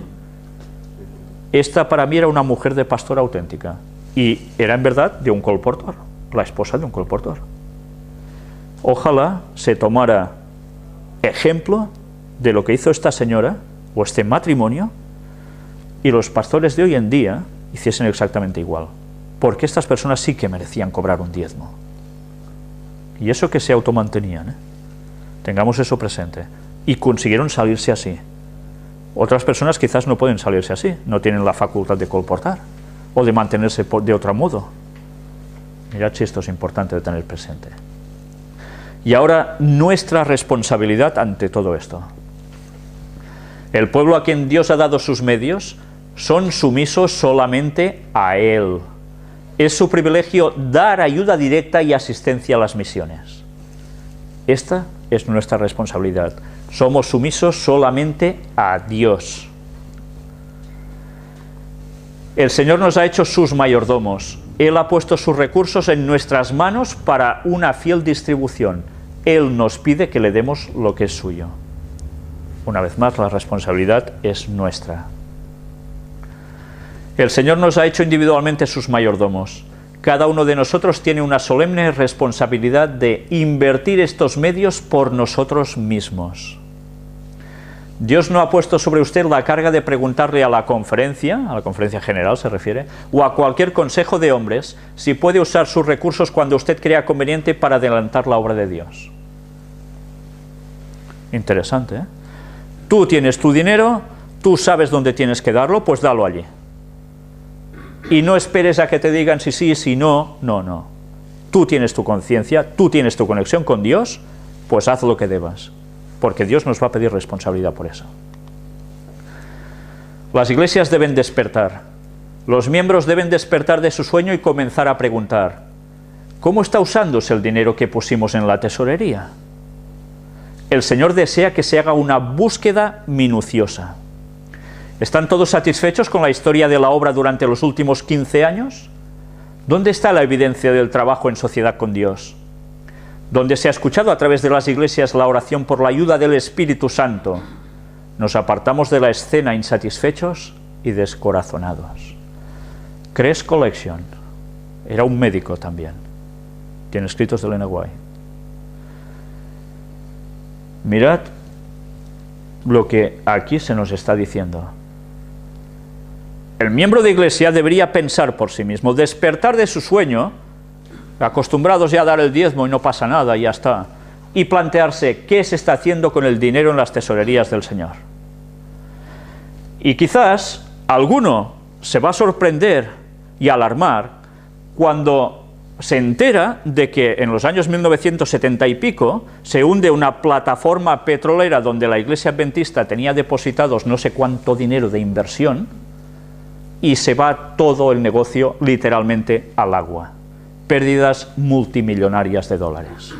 Esta para mí era una mujer de pastor auténtica y era en verdad de un colportor, la esposa de un colportor. Ojalá se tomara ejemplo de lo que hizo esta señora o este matrimonio y los pastores de hoy en día hiciesen exactamente igual, porque estas personas sí que merecían cobrar un diezmo. Y eso que se automantenían, ¿eh? Tengamos eso presente. Y consiguieron salirse así. Otras personas quizás no pueden salirse así, no tienen la facultad de colportar o de mantenerse de otro modo. Mirad si esto es importante de tener presente. Y ahora nuestra responsabilidad ante todo esto. El pueblo a quien Dios ha dado sus medios son sumisos solamente a Él. Es su privilegio dar ayuda directa y asistencia a las misiones. Esta es nuestra responsabilidad. Somos sumisos solamente a Dios. El Señor nos ha hecho sus mayordomos. Él ha puesto sus recursos en nuestras manos para una fiel distribución. Él nos pide que le demos lo que es suyo. Una vez más, la responsabilidad es nuestra. El Señor nos ha hecho individualmente sus mayordomos. Cada uno de nosotros tiene una solemne responsabilidad de invertir estos medios por nosotros mismos. Dios no ha puesto sobre usted la carga de preguntarle a la conferencia general se refiere, o a cualquier consejo de hombres, si puede usar sus recursos cuando usted crea conveniente para adelantar la obra de Dios. Interesante, ¿eh? Tú tienes tu dinero, tú sabes dónde tienes que darlo, pues dalo allí. Y no esperes a que te digan si sí, si no, no. Tú tienes tu conciencia, tú tienes tu conexión con Dios, pues haz lo que debas, porque Dios nos va a pedir responsabilidad por eso. Las iglesias deben despertar, los miembros deben despertar de su sueño y comenzar a preguntar, ¿cómo está usándose el dinero que pusimos en la tesorería? El Señor desea que se haga una búsqueda minuciosa. ¿Están todos satisfechos con la historia de la obra durante los últimos 15 años? ¿Dónde está la evidencia del trabajo en sociedad con Dios? ¿Dónde se ha escuchado a través de las iglesias la oración por la ayuda del Espíritu Santo? Nos apartamos de la escena insatisfechos y descorazonados. Crest Collection era un médico también. Tiene escritos de Elena White. Mirad lo que aquí se nos está diciendo. El miembro de iglesia debería pensar por sí mismo, despertar de su sueño, acostumbrados ya a dar el diezmo y no pasa nada, y ya está, y plantearse qué se está haciendo con el dinero en las tesorerías del Señor. Y quizás alguno se va a sorprender y alarmar cuando se entera de que en los años 1970 y pico se hunde una plataforma petrolera donde la Iglesia Adventista tenía depositados no sé cuánto dinero de inversión y se va todo el negocio literalmente al agua. Pérdidas multimillonarias de dólares.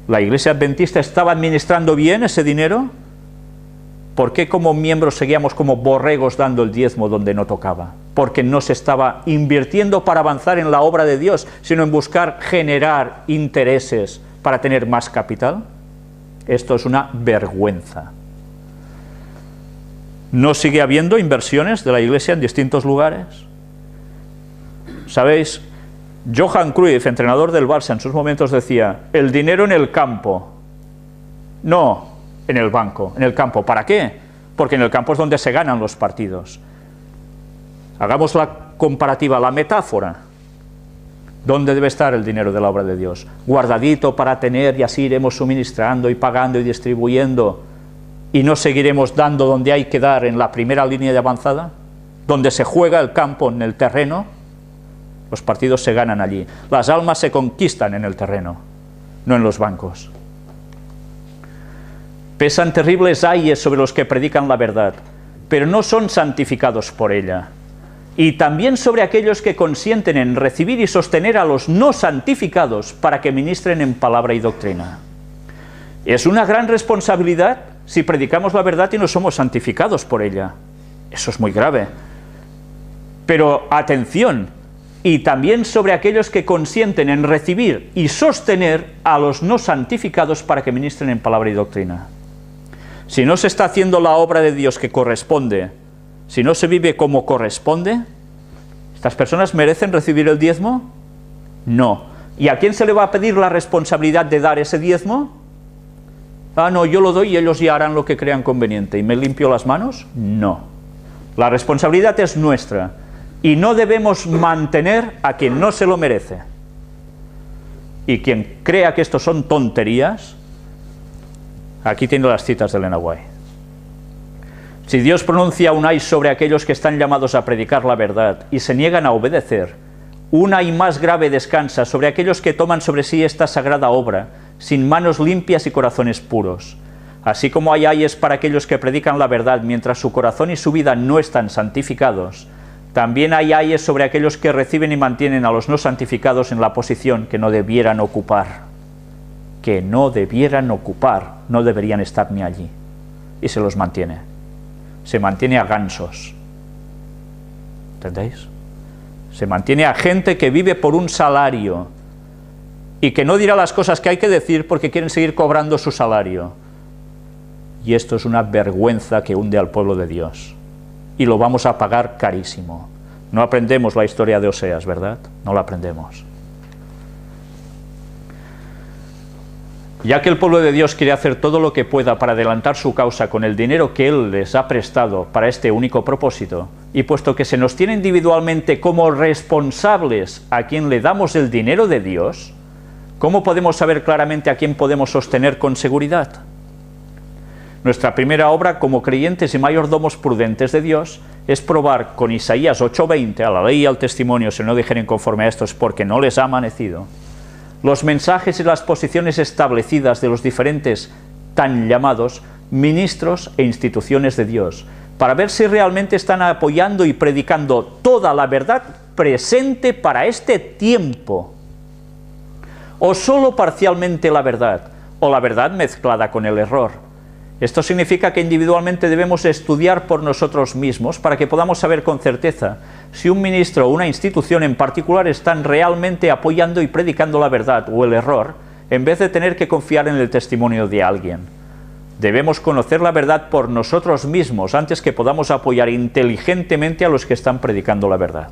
¿La Iglesia Adventista estaba administrando bien ese dinero? ¿Por qué como miembros seguíamos como borregos dando el diezmo donde no tocaba? Porque no se estaba invirtiendo para avanzar en la obra de Dios, sino en buscar generar intereses para tener más capital. Esto es una vergüenza. ¿No sigue habiendo inversiones de la Iglesia en distintos lugares? ¿Sabéis? Johan Cruyff, entrenador del Barça, en sus momentos decía, el dinero en el campo, no en el banco, en el campo. ¿Para qué? Porque en el campo es donde se ganan los partidos. Hagamos la comparativa, la metáfora. ¿Dónde debe estar el dinero de la obra de Dios? Guardadito para tener, y así iremos suministrando y pagando y distribuyendo, y no seguiremos dando donde hay que dar, en la primera línea de avanzada, donde se juega el campo, en el terreno. Los partidos se ganan allí, las almas se conquistan en el terreno, no en los bancos. Pesan terribles ayes sobre los que predican la verdad, pero no son santificados por ella. Y también sobre aquellos que consienten en recibir y sostener a los no santificados para que ministren en palabra y doctrina. Es una gran responsabilidad si predicamos la verdad y no somos santificados por ella. Eso es muy grave. Pero atención, y también sobre aquellos que consienten en recibir y sostener a los no santificados para que ministren en palabra y doctrina. Si no se está haciendo la obra de Dios que corresponde, si no se vive como corresponde, ¿estas personas merecen recibir el diezmo? No. ¿Y a quién se le va a pedir la responsabilidad de dar ese diezmo? Ah, no, yo lo doy y ellos ya harán lo que crean conveniente. ¿Y me limpio las manos? No. La responsabilidad es nuestra. Y no debemos mantener a quien no se lo merece. Y quien crea que esto son tonterías, aquí tiene las citas de Elena White. Si Dios pronuncia un ay sobre aquellos que están llamados a predicar la verdad y se niegan a obedecer, un ay más grave descansa sobre aquellos que toman sobre sí esta sagrada obra, sin manos limpias y corazones puros. Así como hay ayes para aquellos que predican la verdad mientras su corazón y su vida no están santificados, también hay ayes sobre aquellos que reciben y mantienen a los no santificados en la posición que no debieran ocupar. Que no debieran ocupar, no deberían estar ni allí. Y se los mantiene. Se mantiene a gansos. ¿Entendéis? Se mantiene a gente que vive por un salario y que no dirá las cosas que hay que decir porque quieren seguir cobrando su salario. Y esto es una vergüenza que hunde al pueblo de Dios. Y lo vamos a pagar carísimo. No aprendemos la historia de Oseas, ¿verdad? No la aprendemos. Ya que el pueblo de Dios quiere hacer todo lo que pueda para adelantar su causa con el dinero que Él les ha prestado para este único propósito, y puesto que se nos tiene individualmente como responsables a quien le damos el dinero de Dios, ¿cómo podemos saber claramente a quién podemos sostener con seguridad? Nuestra primera obra como creyentes y mayordomos prudentes de Dios es probar con Isaías 8:20, a la ley y al testimonio, si no dijeren conforme a esto es porque no les ha amanecido, los mensajes y las posiciones establecidas de los diferentes tan llamados ministros e instituciones de Dios, para ver si realmente están apoyando y predicando toda la verdad presente para este tiempo, o solo parcialmente la verdad, o la verdad mezclada con el error. Esto significa que individualmente debemos estudiar por nosotros mismos para que podamos saber con certeza si un ministro o una institución en particular están realmente apoyando y predicando la verdad o el error, en vez de tener que confiar en el testimonio de alguien. Debemos conocer la verdad por nosotros mismos antes que podamos apoyar inteligentemente a los que están predicando la verdad.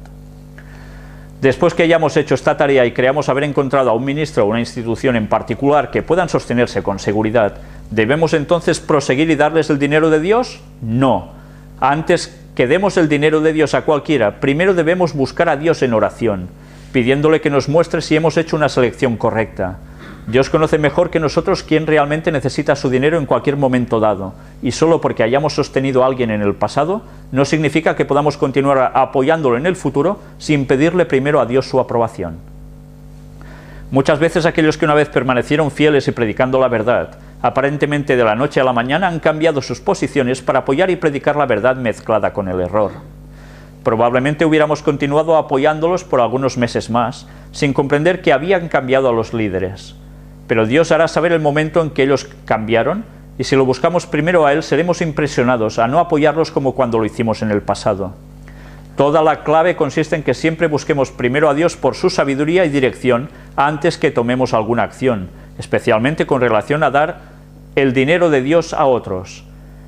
Después que hayamos hecho esta tarea y creamos haber encontrado a un ministro o una institución en particular que puedan sostenerse con seguridad, ¿debemos entonces proseguir y darles el dinero de Dios? No. Antes que demos el dinero de Dios a cualquiera, primero debemos buscar a Dios en oración, pidiéndole que nos muestre si hemos hecho una selección correcta. Dios conoce mejor que nosotros quién realmente necesita su dinero en cualquier momento dado, y solo porque hayamos sostenido a alguien en el pasado, no significa que podamos continuar apoyándolo en el futuro sin pedirle primero a Dios su aprobación. Muchas veces aquellos que una vez permanecieron fieles y predicando la verdad, aparentemente de la noche a la mañana han cambiado sus posiciones para apoyar y predicar la verdad mezclada con el error. Probablemente hubiéramos continuado apoyándolos por algunos meses más, sin comprender que habían cambiado a los líderes. Pero Dios hará saber el momento en que ellos cambiaron, y si lo buscamos primero a Él, seremos impresionados a no apoyarlos como cuando lo hicimos en el pasado. Toda la clave consiste en que siempre busquemos primero a Dios por su sabiduría y dirección antes que tomemos alguna acción, especialmente con relación a dar el dinero de Dios a otros.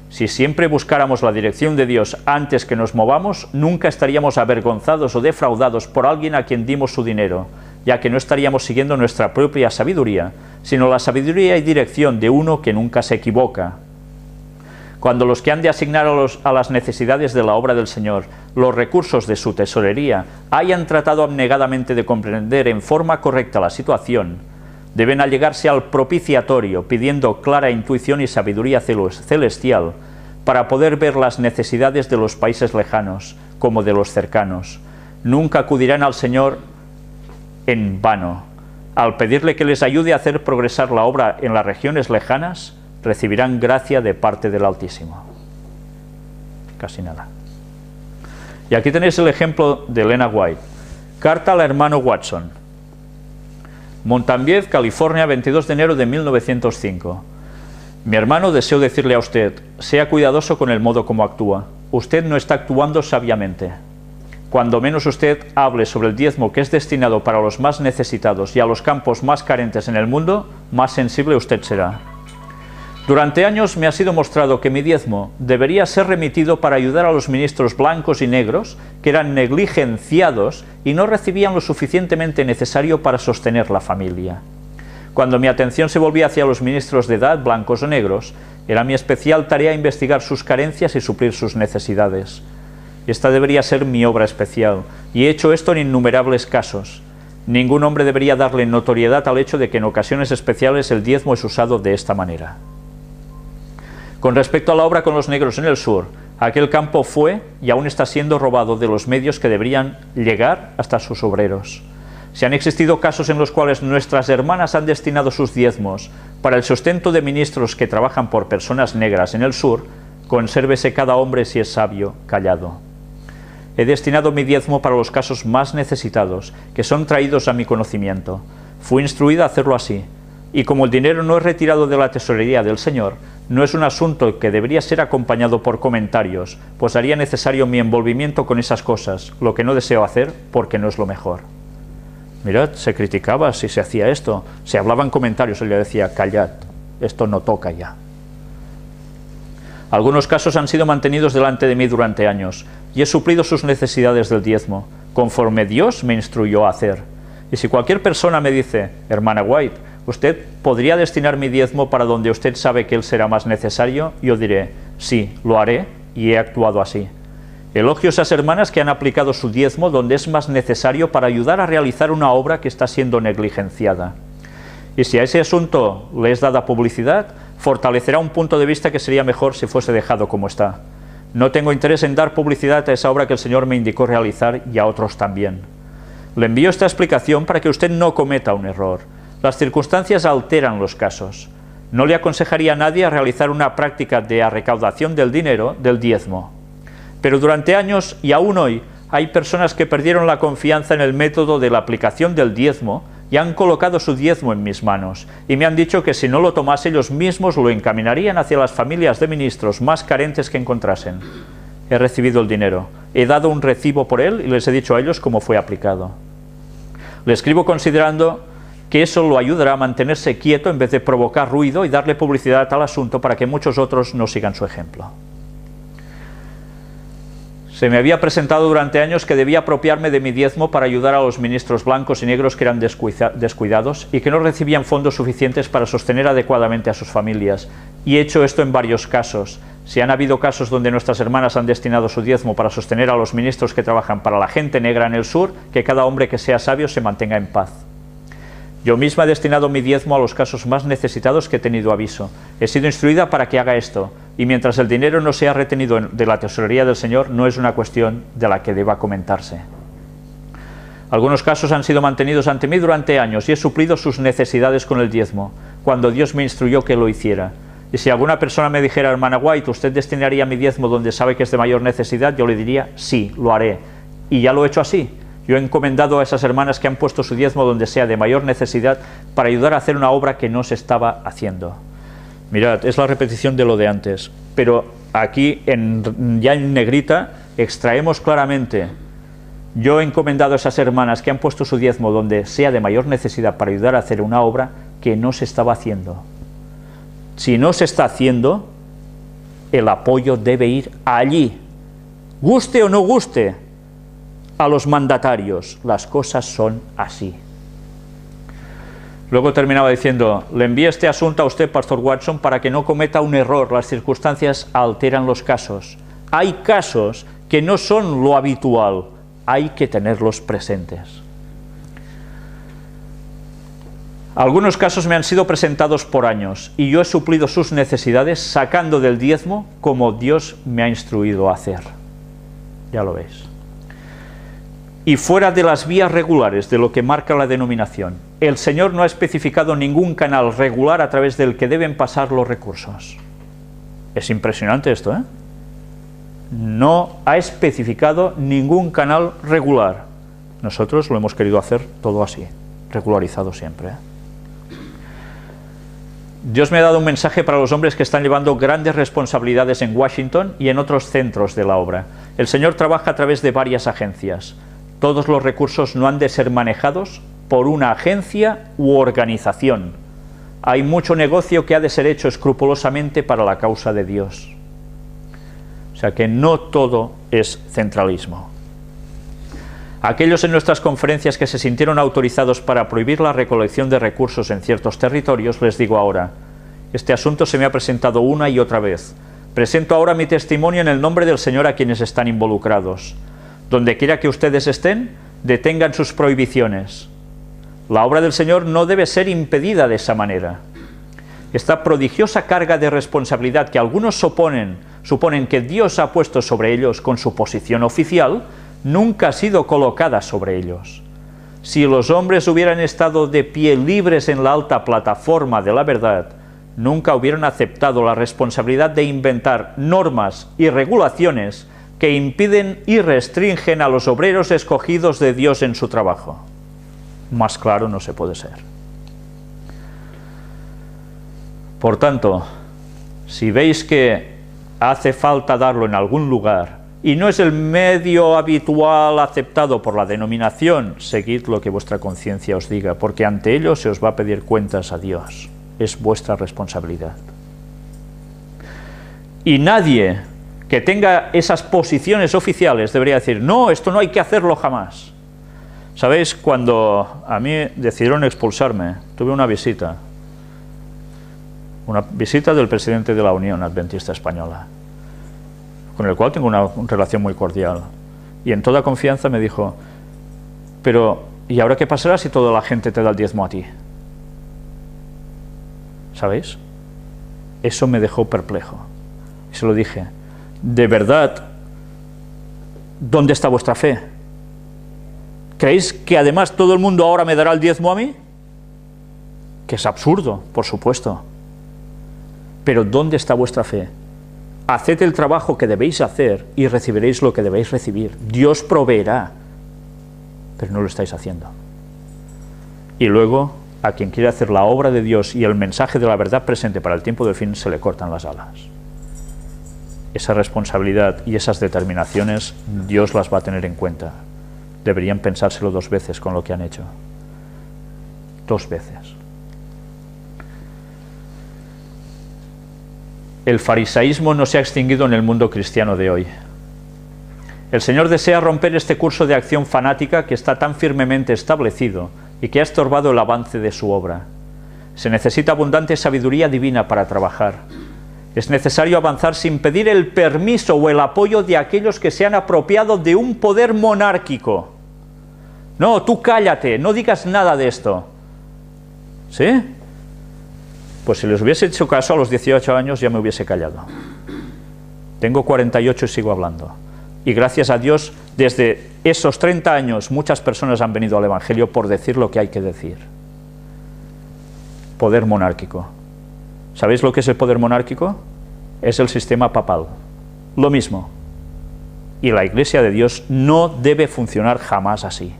Si siempre buscáramos la dirección de Dios antes que nos movamos, nunca estaríamos avergonzados o defraudados por alguien a quien dimos su dinero, ya que no estaríamos siguiendo nuestra propia sabiduría, sino la sabiduría y dirección de uno que nunca se equivoca. Cuando los que han de asignar a las necesidades de la obra del Señor los recursos de su tesorería hayan tratado abnegadamente de comprender en forma correcta la situación, deben allegarse al propiciatorio pidiendo clara intuición y sabiduría celestial para poder ver las necesidades de los países lejanos como de los cercanos. Nunca acudirán al Señor en vano. Al pedirle que les ayude a hacer progresar la obra en las regiones lejanas, recibirán gracia de parte del Altísimo. Casi nada. Y aquí tenéis el ejemplo de Elena White. Carta al hermano Watson. Montañez, California, 22 de enero de 1905. Mi hermano, deseo decirle a usted, sea cuidadoso con el modo como actúa. Usted no está actuando sabiamente. Cuando menos usted hable sobre el diezmo que es destinado para los más necesitados y a los campos más carentes en el mundo, más sensible usted será. Durante años me ha sido mostrado que mi diezmo debería ser remitido para ayudar a los ministros blancos y negros que eran negligenciados y no recibían lo suficientemente necesario para sostener la familia. Cuando mi atención se volvía hacia los ministros de edad, blancos o negros, era mi especial tarea investigar sus carencias y suplir sus necesidades. Esta debería ser mi obra especial, y he hecho esto en innumerables casos. Ningún hombre debería darle notoriedad al hecho de que en ocasiones especiales el diezmo es usado de esta manera. Con respecto a la obra con los negros en el sur, aquel campo fue y aún está siendo robado de los medios que deberían llegar hasta sus obreros. Si han existido casos en los cuales nuestras hermanas han destinado sus diezmos para el sustento de ministros que trabajan por personas negras en el sur, consérvese cada hombre, si es sabio, callado. He destinado mi diezmo para los casos más necesitados, que son traídos a mi conocimiento. Fui instruida a hacerlo así, y como el dinero no es retirado de la tesorería del Señor, no es un asunto que debería ser acompañado por comentarios, pues haría necesario mi envolvimiento con esas cosas, lo que no deseo hacer porque no es lo mejor. Mirad, se criticaba si se hacía esto, se hablaban comentarios, él le decía, callad, esto no toca ya. Algunos casos han sido mantenidos delante de mí durante años, y he suplido sus necesidades del diezmo, conforme Dios me instruyó a hacer. Y si cualquier persona me dice, hermana White, ¿usted podría destinar mi diezmo para donde usted sabe que él será más necesario? Yo diré, sí, lo haré, y he actuado así. Elogio a esas hermanas que han aplicado su diezmo donde es más necesario para ayudar a realizar una obra que está siendo negligenciada. Y si a ese asunto le es dada publicidad, fortalecerá un punto de vista que sería mejor si fuese dejado como está. No tengo interés en dar publicidad a esa obra que el Señor me indicó realizar y a otros también. Le envío esta explicación para que usted no cometa un error. Las circunstancias alteran los casos. No le aconsejaría a nadie a realizar una práctica de recaudación del dinero del diezmo. Pero durante años y aún hoy hay personas que perdieron la confianza en el método de la aplicación del diezmo y han colocado su diezmo en mis manos, y me han dicho que si no lo tomase ellos mismos lo encaminarían hacia las familias de ministros más carentes que encontrasen. He recibido el dinero, he dado un recibo por él y les he dicho a ellos cómo fue aplicado. Le escribo considerando que eso lo ayudará a mantenerse quieto en vez de provocar ruido y darle publicidad al asunto para que muchos otros no sigan su ejemplo. Se me había presentado durante años que debía apropiarme de mi diezmo para ayudar a los ministros blancos y negros que eran descuidados y que no recibían fondos suficientes para sostener adecuadamente a sus familias. Y he hecho esto en varios casos. Si han habido casos donde nuestras hermanas han destinado su diezmo para sostener a los ministros que trabajan para la gente negra en el sur, que cada hombre que sea sabio se mantenga en paz. Yo misma he destinado mi diezmo a los casos más necesitados que he tenido aviso. He sido instruida para que haga esto, y mientras el dinero no sea retenido de la tesorería del Señor, no es una cuestión de la que deba comentarse. Algunos casos han sido mantenidos ante mí durante años y he suplido sus necesidades con el diezmo, cuando Dios me instruyó que lo hiciera. Y si alguna persona me dijera, hermana White, ¿usted destinaría mi diezmo donde sabe que es de mayor necesidad? Yo le diría, sí, lo haré. Y ya lo he hecho así. Yo he encomendado a esas hermanas que han puesto su diezmo donde sea de mayor necesidad para ayudar a hacer una obra que no se estaba haciendo. Mirad, es la repetición de lo de antes, pero aquí ya en negrita extraemos claramente: yo he encomendado a esas hermanas que han puesto su diezmo donde sea de mayor necesidad para ayudar a hacer una obra que no se estaba haciendo. Si no se está haciendo, el apoyo debe ir allí, guste o no guste a los mandatarios. Las cosas son así. Luego terminaba diciendo, le envío este asunto a usted, Pastor Watson, para que no cometa un error. Las circunstancias alteran los casos. Hay casos que no son lo habitual, hay que tenerlos presentes. Algunos casos me han sido presentados por años y yo he suplido sus necesidades sacando del diezmo como Dios me ha instruido a hacer. Ya lo veis. Y fuera de las vías regulares de lo que marca la denominación, el Señor no ha especificado ningún canal regular a través del que deben pasar los recursos. Es impresionante esto, ¿eh? No ha especificado ningún canal regular. Nosotros lo hemos querido hacer todo así, regularizado siempre, ¿eh? Dios me ha dado un mensaje para los hombres que están llevando grandes responsabilidades en Washington y en otros centros de la obra. El Señor trabaja a través de varias agencias. Todos los recursos no han de ser manejados por una agencia u organización. Hay mucho negocio que ha de ser hecho escrupulosamente para la causa de Dios. O sea que no todo es centralismo. Aquellos en nuestras conferencias que se sintieron autorizados para prohibir la recolección de recursos en ciertos territorios, les digo ahora, este asunto se me ha presentado una y otra vez. Presento ahora mi testimonio en el nombre del Señor a quienes están involucrados. Donde quiera que ustedes estén, detengan sus prohibiciones. La obra del Señor no debe ser impedida de esa manera. Esta prodigiosa carga de responsabilidad que algunos suponen que Dios ha puesto sobre ellos con su posición oficial, nunca ha sido colocada sobre ellos. Si los hombres hubieran estado de pie libres en la alta plataforma de la verdad, nunca hubieran aceptado la responsabilidad de inventar normas y regulaciones que impiden y restringen a los obreros escogidos de Dios en su trabajo. Más claro no se puede ser. Por tanto, si veis que hace falta darlo en algún lugar y no es el medio habitual aceptado por la denominación, seguid lo que vuestra conciencia os diga, porque ante ello se os va a pedir cuentas a Dios. Es vuestra responsabilidad. Y nadie que tenga esas posiciones oficiales debería decir, no, esto no hay que hacerlo jamás. ¿Sabéis? Cuando a mí decidieron expulsarme, tuve una visita del presidente de la Unión Adventista Española, con el cual tengo una relación muy cordial, y en toda confianza me dijo, pero ¿y ahora qué pasará si toda la gente te da el diezmo a ti? ¿Sabéis? Eso me dejó perplejo. Y se lo dije, ¿de verdad dónde está vuestra fe? ¿Creéis que además todo el mundo ahora me dará el diezmo a mí? Que es absurdo, por supuesto. Pero ¿dónde está vuestra fe? Haced el trabajo que debéis hacer y recibiréis lo que debéis recibir. Dios proveerá, pero no lo estáis haciendo. Y luego, a quien quiere hacer la obra de Dios y el mensaje de la verdad presente para el tiempo del fin, se le cortan las alas. Esa responsabilidad y esas determinaciones, Dios las va a tener en cuenta. Deberían pensárselo 2 veces con lo que han hecho. 2 veces. El farisaísmo no se ha extinguido en el mundo cristiano de hoy. El Señor desea romper este curso de acción fanática que está tan firmemente establecido y que ha estorbado el avance de su obra. Se necesita abundante sabiduría divina para trabajar. Es necesario avanzar sin pedir el permiso o el apoyo de aquellos que se han apropiado de un poder monárquico. No, tú cállate, no digas nada de esto. ¿Sí? Pues si les hubiese hecho caso a los 18 años ya me hubiese callado. Tengo 48 y sigo hablando. Y gracias a Dios, desde esos 30 años muchas personas han venido al Evangelio por decir lo que hay que decir. Poder monárquico. ¿Sabéis lo que es el poder monárquico? Es el sistema papal. Lo mismo. Y la Iglesia de Dios no debe funcionar jamás así.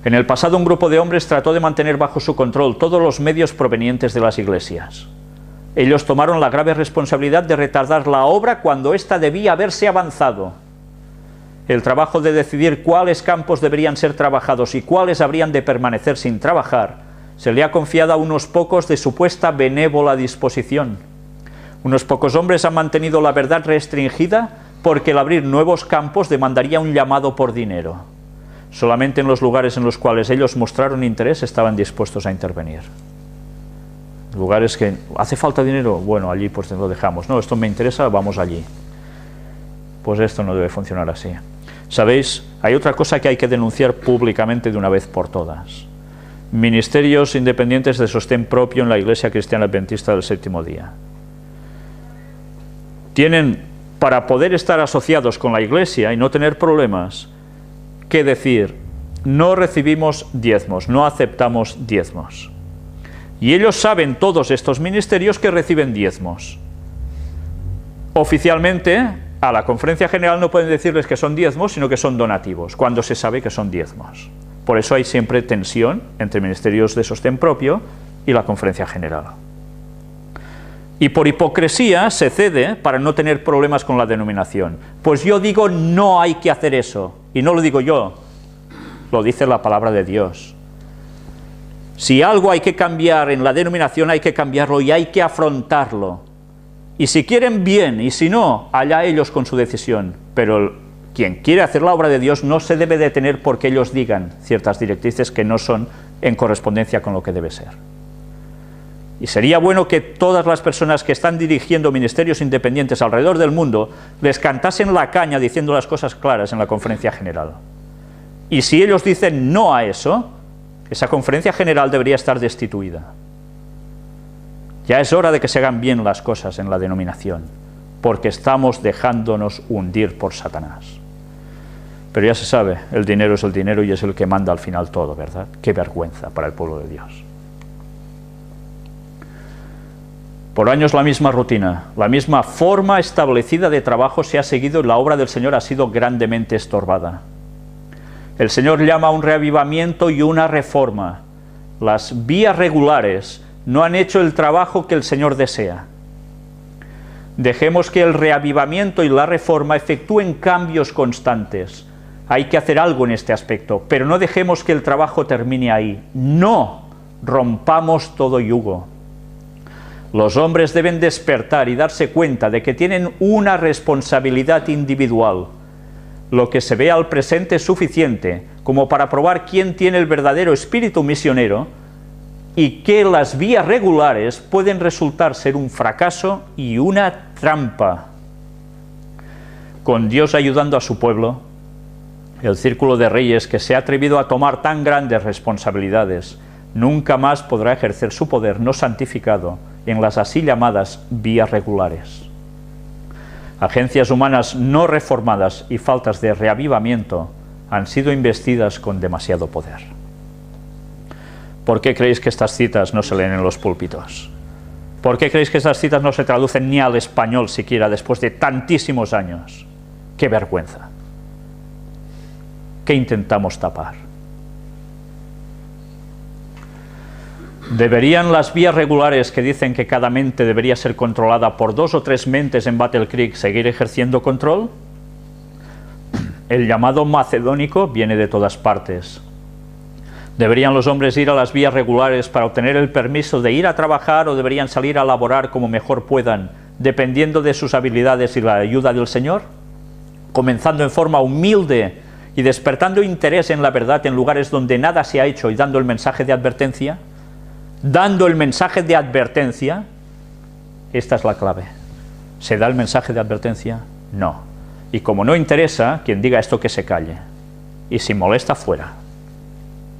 En el pasado un grupo de hombres trató de mantener bajo su control todos los medios provenientes de las iglesias. Ellos tomaron la grave responsabilidad de retardar la obra cuando ésta debía haberse avanzado. El trabajo de decidir cuáles campos deberían ser trabajados y cuáles habrían de permanecer sin trabajar se le ha confiado a unos pocos de supuesta benévola disposición. Unos pocos hombres han mantenido la verdad restringida porque el abrir nuevos campos demandaría un llamado por dinero. Solamente en los lugares en los cuales ellos mostraron interés estaban dispuestos a intervenir. Lugares que hace falta dinero, bueno, allí pues lo dejamos. No, esto me interesa, vamos allí. Pues esto no debe funcionar así. ¿Sabéis? Hay otra cosa que hay que denunciar públicamente de una vez por todas. Ministerios independientes de sostén propio en la Iglesia Cristiana Adventista del Séptimo Día. Tienen, para poder estar asociados con la Iglesia y no tener problemas, que decir, no recibimos diezmos, no aceptamos diezmos. Y ellos saben, todos estos ministerios, que reciben diezmos. Oficialmente, a la Conferencia General no pueden decirles que son diezmos, sino que son donativos, cuando se sabe que son diezmos. Por eso hay siempre tensión entre ministerios de sostén propio y la Conferencia General. Y por hipocresía se cede para no tener problemas con la denominación. Pues yo digo, no hay que hacer eso. Y no lo digo yo, lo dice la palabra de Dios. Si algo hay que cambiar en la denominación, hay que cambiarlo y hay que afrontarlo. Y si quieren, bien, y si no, allá ellos con su decisión. Pero quien quiere hacer la obra de Dios no se debe detener porque ellos digan ciertas directrices que no son en correspondencia con lo que debe ser. Y sería bueno que todas las personas que están dirigiendo ministerios independientes alrededor del mundo les cantasen la caña diciendo las cosas claras en la Conferencia General. Y si ellos dicen no a eso, esa Conferencia General debería estar destituida. Ya es hora de que se hagan bien las cosas en la denominación, porque estamos dejándonos hundir por Satanás. Pero ya se sabe, el dinero es el dinero y es el que manda al final todo, ¿verdad? Qué vergüenza para el pueblo de Dios. Por años la misma rutina, la misma forma establecida de trabajo se ha seguido y la obra del Señor ha sido grandemente estorbada. El Señor llama a un reavivamiento y una reforma. Las vías regulares no han hecho el trabajo que el Señor desea. Dejemos que el reavivamiento y la reforma efectúen cambios constantes. Hay que hacer algo en este aspecto, pero no dejemos que el trabajo termine ahí. No rompamos todo yugo. Los hombres deben despertar y darse cuenta de que tienen una responsabilidad individual. Lo que se ve al presente es suficiente como para probar quién tiene el verdadero espíritu misionero y que las vías regulares pueden resultar ser un fracaso y una trampa. Con Dios ayudando a su pueblo, el círculo de reyes que se ha atrevido a tomar tan grandes responsabilidades nunca más podrá ejercer su poder no santificado en las así llamadas vías regulares. Agencias humanas no reformadas y faltas de reavivamiento han sido investidas con demasiado poder. ¿Por qué creéis que estas citas no se leen en los púlpitos? ¿Por qué creéis que estas citas no se traducen ni al español siquiera después de tantísimos años? ¡Qué vergüenza! ¿Qué intentamos tapar? ¿Deberían las vías regulares que dicen que cada mente debería ser controlada por 2 o 3 mentes en Battle Creek seguir ejerciendo control? El llamado macedónico viene de todas partes. ¿Deberían los hombres ir a las vías regulares para obtener el permiso de ir a trabajar o deberían salir a laborar como mejor puedan, dependiendo de sus habilidades y la ayuda del Señor? Comenzando en forma humilde y despertando interés en la verdad en lugares donde nada se ha hecho y dando el mensaje de advertencia. Dando el mensaje de advertencia, esta es la clave. ¿Se da el mensaje de advertencia? No. Y como no interesa, quien diga esto que se calle. Y si molesta, fuera.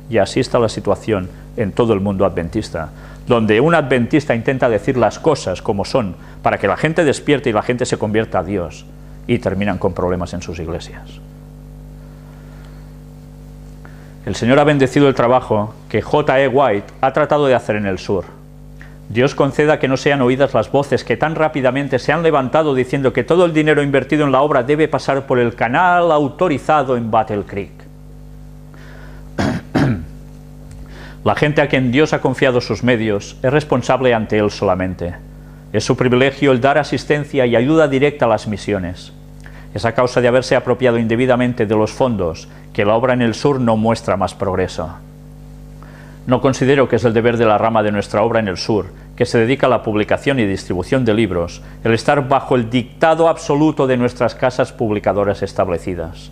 Y así está la situación en todo el mundo adventista, donde un adventista intenta decir las cosas como son, para que la gente despierte y la gente se convierta a Dios, y terminan con problemas en sus iglesias. El Señor ha bendecido el trabajo que J.E. White ha tratado de hacer en el sur. Dios conceda que no sean oídas las voces que tan rápidamente se han levantado diciendo que todo el dinero invertido en la obra debe pasar por el canal autorizado en Battle Creek. La gente a quien Dios ha confiado sus medios es responsable ante Él solamente. Es su privilegio el dar asistencia y ayuda directa a las misiones. Es a causa de haberse apropiado indebidamente de los fondos que la obra en el sur no muestra más progreso. No considero que es el deber de la rama de nuestra obra en el sur, que se dedica a la publicación y distribución de libros, el estar bajo el dictado absoluto de nuestras casas publicadoras establecidas.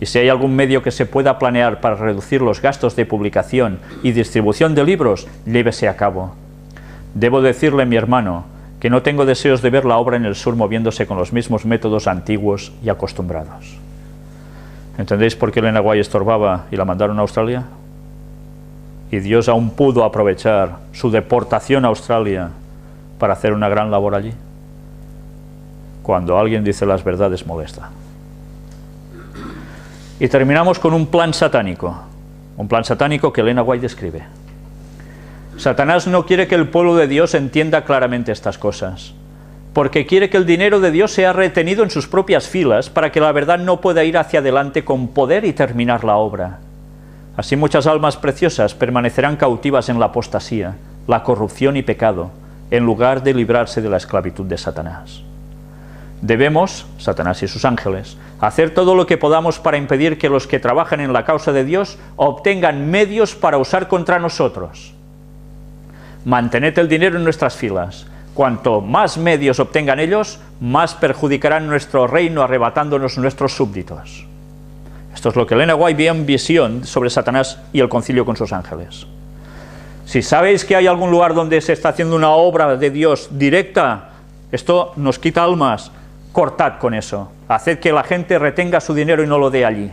Y si hay algún medio que se pueda planear para reducir los gastos de publicación y distribución de libros, llévese a cabo. Debo decirle, mi hermano, que no tengo deseos de ver la obra en el sur moviéndose con los mismos métodos antiguos y acostumbrados. ¿Entendéis por qué Elena White estorbaba y la mandaron a Australia? Y Dios aún pudo aprovechar su deportación a Australia para hacer una gran labor allí. Cuando alguien dice las verdades molesta. Y terminamos con un plan satánico que Elena White describe. Satanás no quiere que el pueblo de Dios entienda claramente estas cosas, porque quiere que el dinero de Dios sea retenido en sus propias filas para que la verdad no pueda ir hacia adelante con poder y terminar la obra. Así muchas almas preciosas permanecerán cautivas en la apostasía, la corrupción y pecado, en lugar de librarse de la esclavitud de Satanás. Debemos, Satanás y sus ángeles, hacer todo lo que podamos para impedir que los que trabajan en la causa de Dios obtengan medios para usar contra nosotros. Mantened el dinero en nuestras filas. Cuanto más medios obtengan ellos, más perjudicarán nuestro reino arrebatándonos nuestros súbditos. Esto es lo que Elena White vio en visión sobre Satanás y el concilio con sus ángeles. Si sabéis que hay algún lugar donde se está haciendo una obra de Dios directa, esto nos quita almas, cortad con eso. Haced que la gente retenga su dinero y no lo dé allí.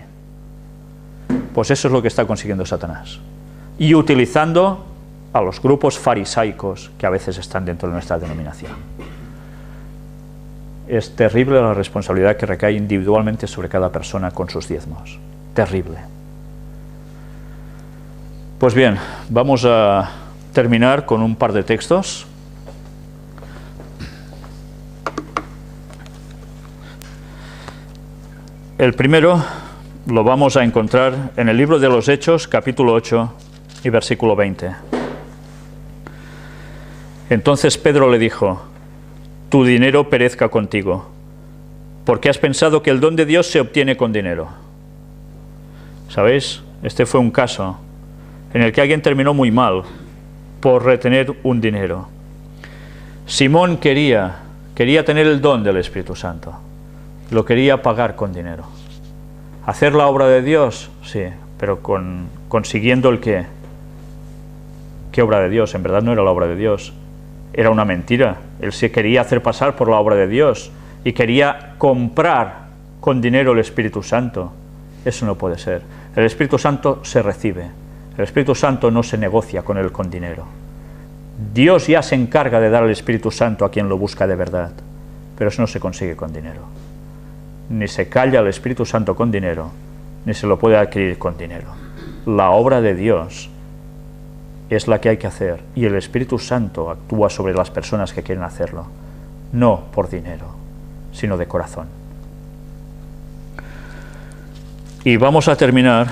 Pues eso es lo que está consiguiendo Satanás. Y utilizando a los grupos farisaicos que a veces están dentro de nuestra denominación. Es terrible la responsabilidad que recae individualmente sobre cada persona con sus diezmos. Terrible. Pues bien, vamos a terminar con un par de textos. El primero lo vamos a encontrar en el libro de los Hechos, capítulo 8 y versículo 20. Entonces Pedro le dijo: tu dinero perezca contigo, porque has pensado que el don de Dios se obtiene con dinero. ¿Sabéis? Este fue un caso en el que alguien terminó muy mal por retener un dinero. Simón quería tener el don del Espíritu Santo, lo quería pagar con dinero. ¿Hacer la obra de Dios? Sí, pero consiguiendo el qué. ¿Qué obra de Dios? En verdad no era la obra de Dios. Era una mentira. Él se quería hacer pasar por la obra de Dios y quería comprar con dinero el Espíritu Santo. Eso no puede ser. El Espíritu Santo se recibe. El Espíritu Santo no se negocia con él con dinero. Dios ya se encarga de dar el Espíritu Santo a quien lo busca de verdad, pero eso no se consigue con dinero. Ni se calla el Espíritu Santo con dinero, ni se lo puede adquirir con dinero. La obra de Dios es la que hay que hacer, y el Espíritu Santo actúa sobre las personas que quieren hacerlo, no por dinero, sino de corazón. Y vamos a terminar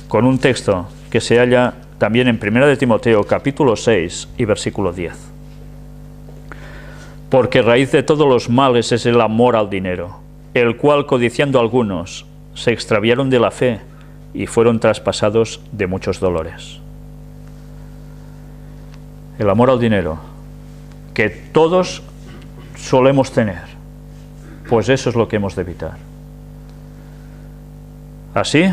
con un texto que se halla también en 1 de Timoteo, capítulo 6 y versículo 10. Porque raíz de todos los males es el amor al dinero, el cual, codiciando algunos, se extraviaron de la fe y fueron traspasados de muchos dolores. El amor al dinero, que todos solemos tener, pues eso es lo que hemos de evitar. Así,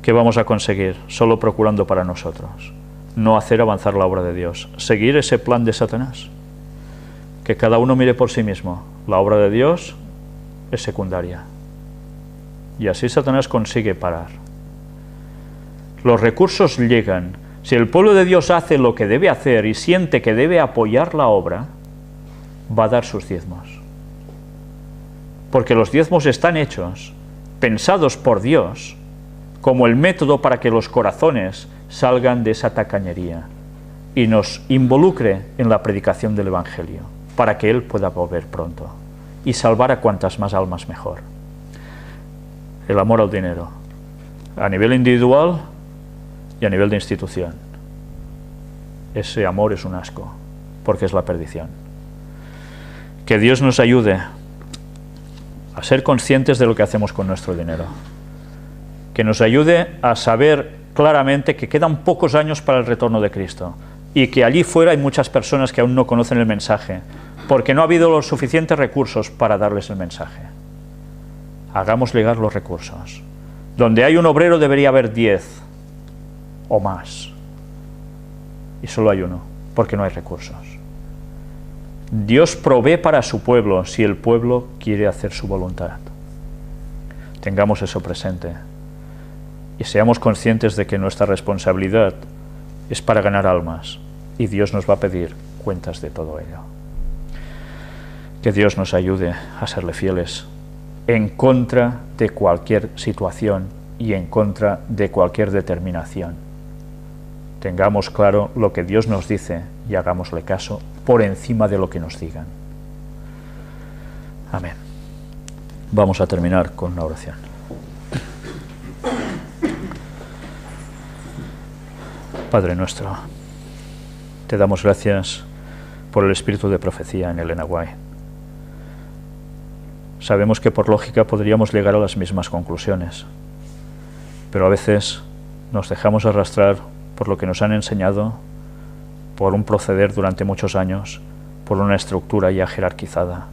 ¿qué vamos a conseguir? Solo procurando para nosotros, no hacer avanzar la obra de Dios, seguir ese plan de Satanás, que cada uno mire por sí mismo. La obra de Dios es secundaria, y así Satanás consigue parar. Los recursos llegan. Si el pueblo de Dios hace lo que debe hacer y siente que debe apoyar la obra, va a dar sus diezmos. Porque los diezmos están hechos, pensados por Dios, como el método para que los corazones salgan de esa tacañería y nos involucre en la predicación del Evangelio, para que Él pueda volver pronto y salvar a cuantas más almas mejor. El amor al dinero, a nivel individual y a nivel de institución. Ese amor es un asco, porque es la perdición. Que Dios nos ayude a ser conscientes de lo que hacemos con nuestro dinero. Que nos ayude a saber claramente que quedan pocos años para el retorno de Cristo y que allí fuera hay muchas personas que aún no conocen el mensaje, porque no ha habido los suficientes recursos para darles el mensaje. Hagamos llegar los recursos. Donde hay un obrero debería haber 10 o más. Y solo hay uno, porque no hay recursos. Dios provee para su pueblo si el pueblo quiere hacer su voluntad. Tengamos eso presente y seamos conscientes de que nuestra responsabilidad es para ganar almas y Dios nos va a pedir cuentas de todo ello. Que Dios nos ayude a serle fieles en contra de cualquier situación y en contra de cualquier determinación. Tengamos claro lo que Dios nos dice y hagámosle caso por encima de lo que nos digan. Amén. Vamos a terminar con una oración. Padre nuestro, te damos gracias por el espíritu de profecía en Elena White. Sabemos que por lógica podríamos llegar a las mismas conclusiones, pero a veces nos dejamos arrastrar por lo que nos han enseñado, por un proceder durante muchos años, por una estructura ya jerarquizada.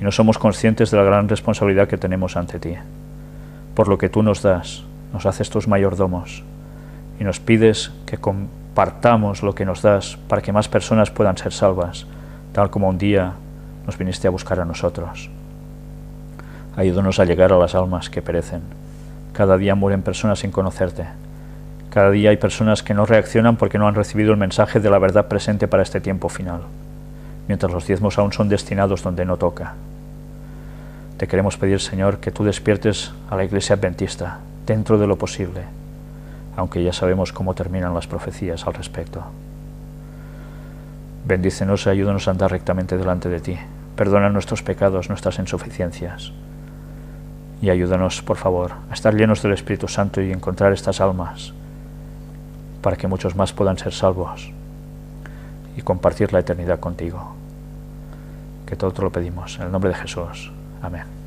Y no somos conscientes de la gran responsabilidad que tenemos ante ti. Por lo que tú nos das, nos haces tus mayordomos y nos pides que compartamos lo que nos das para que más personas puedan ser salvas, tal como un día nos viniste a buscar a nosotros. Ayúdanos a llegar a las almas que perecen. Cada día mueren personas sin conocerte. Cada día hay personas que no reaccionan porque no han recibido el mensaje de la verdad presente para este tiempo final, mientras los diezmos aún son destinados donde no toca. Te queremos pedir, Señor, que tú despiertes a la Iglesia Adventista dentro de lo posible, aunque ya sabemos cómo terminan las profecías al respecto. Bendícenos y ayúdanos a andar rectamente delante de ti. Perdona nuestros pecados, nuestras insuficiencias. Y ayúdanos, por favor, a estar llenos del Espíritu Santo y encontrar estas almas para que muchos más puedan ser salvos y compartir la eternidad contigo. Que todo te lo pedimos, en el nombre de Jesús. Amén.